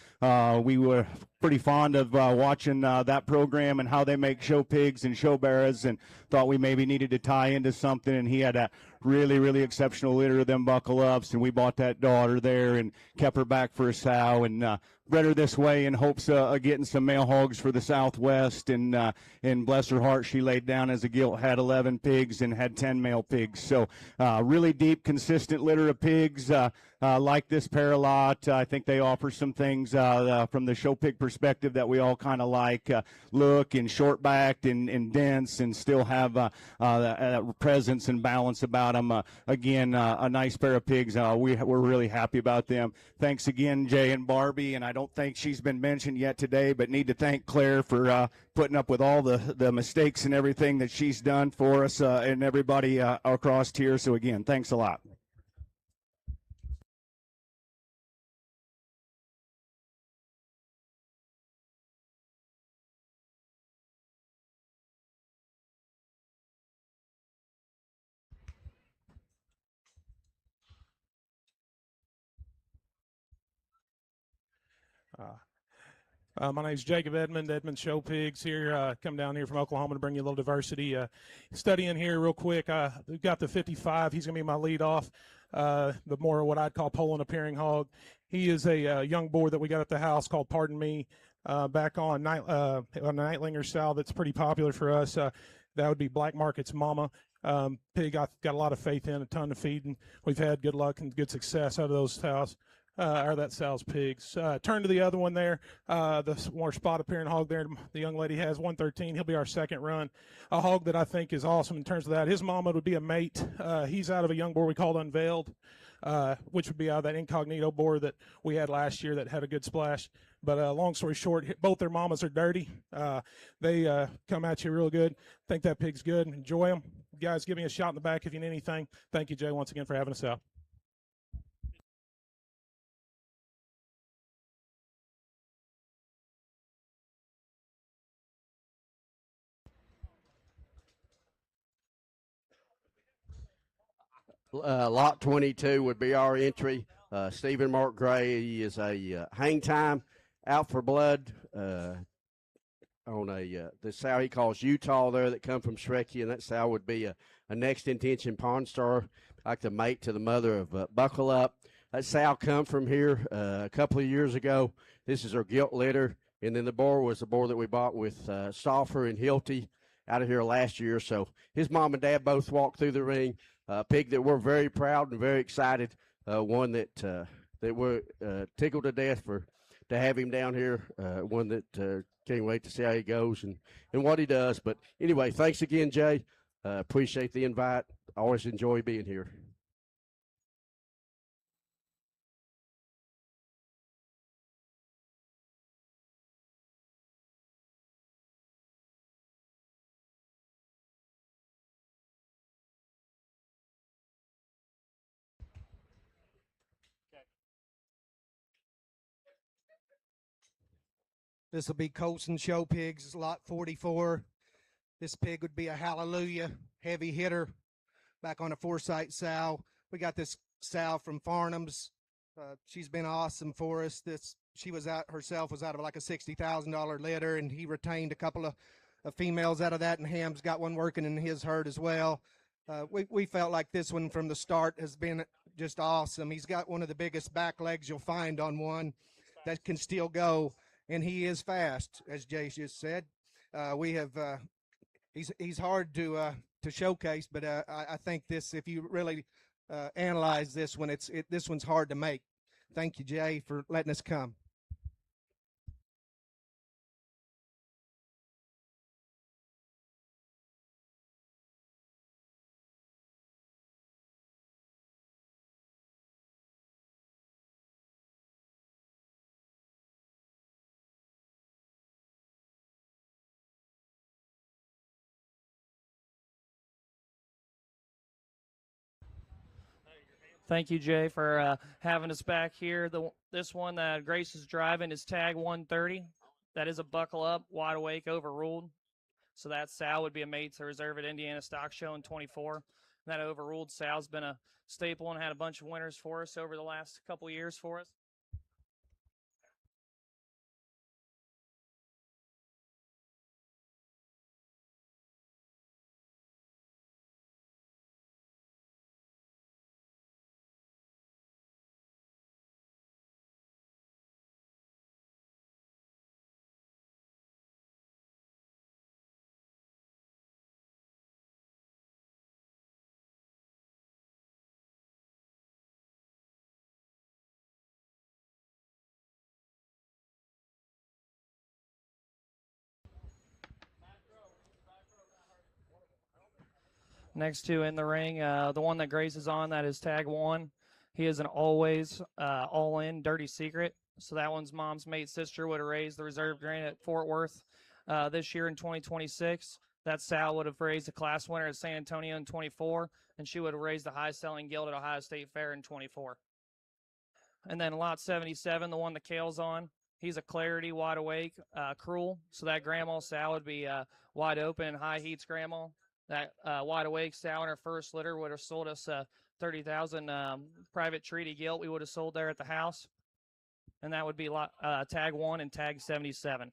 We were pretty fond of watching that program and how they make show pigs and show bears, and thought we maybe needed to tie into something. And he had a really exceptional litter of them buckle ups, and we bought that daughter there and kept her back for a sow, and bred her this way in hopes of getting some male hogs for the Southwest. And bless her heart, she laid down as a gilt, had 11 pigs and had 10 male pigs. So really deep, consistent litter of pigs. Like this pair a lot. I think they offer some things from the show pig perspective that we all kind of like. Look and short backed and dense, and still have that presence and balance about them. Again, a nice pair of pigs. We're really happy about them. Thanks again, Jay and Barbie. And I don't think she's been mentioned yet today, but need to thank Claire for putting up with all the mistakes and everything that she's done for us and everybody across here. So again, thanks a lot. My name's Jacob Edmond Show Pigs here. Come down here from Oklahoma to bring you a little diversity. Studying here real quick, we've got the 55. He's going to be my lead off, the more what I'd call Poland appearing hog. He is a young boar that we got at the house called Pardon Me, back on a Nightlinger sow that's pretty popular for us. That would be Black Market's mama. Pig I've got a lot of faith in, a ton of feeding. We've had good luck and good success out of those sows. Or that sows pigs. Turn to the other one there, the more spot appearing hog there. The young lady has 113. He'll be our second run. A hog that I think is awesome in terms of that. His mama would be a mate. He's out of a young boar we called Unveiled, which would be out of that incognito boar that we had last year that had a good splash. But long story short, both their mamas are dirty. They come at you real good. Think that pig's good. Enjoy them. Guys, give me a shot in the back if you need anything. Thank you, Jay, once again for having us out. Lot 22 would be our entry. Stephen Mark Gray, he is a hang time, out for blood on the sow he calls Utah there that come from Shreky, and that sow would be a next intention Pawn Star, like the mate to the mother of Buckle Up. That sow come from here a couple of years ago. This is our gilt litter, and then the boar was the boar that we bought with Stauffer and Hilty out of here last year. So his mom and dad both walked through the ring. Pig that we're very proud and very excited. One that we're tickled to death to have him down here. One that can't wait to see how he goes and what he does. But anyway, thanks again, Jay. Appreciate the invite. Always enjoy being here. This will be Colson Show Pigs, lot 44. This pig would be a Hallelujah heavy hitter back on a Foresight sow. We got this sow from Farnham's. She's been awesome for us. She was out herself, was out of like a $60,000 litter, and he retained a couple of females out of that, and Ham's got one working in his herd as well. We felt like this one from the start has been just awesome. He's got one of the biggest back legs you'll find on one that can still go. And he is fast, as Jay just said. He's hard to showcase, but I think this, if you really analyze this one, this one's hard to make. Thank you, Jay, for letting us come. Thank you, Jay, for having us back here. This one that Grace is driving is tag 130. That is a buckle up, wide awake, overruled. So that sow would be a mate to reserve at Indiana Stock Show in 24. That overruled sow's been a staple and had a bunch of winners for us over the last couple years for us. Next two in the ring, the one that Grace is on, that is tag 1. He is an always all-in Dirty Secret. So that one's mom's mate sister would have raised the reserve grade at Fort Worth this year in 2026. That Sal would have raised the class winner at San Antonio in 24, and she would have raised the high-selling guild at Ohio State Fair in 24. And then lot 77, the one that Kale's on, he's a Clarity wide awake, cruel. So that grandma Sal would be wide open, high heats grandma. That wide awake Sal in her first litter would have sold us 30,000 private treaty gilt. We would have sold there at the house. And that would be tag 1 and tag 77.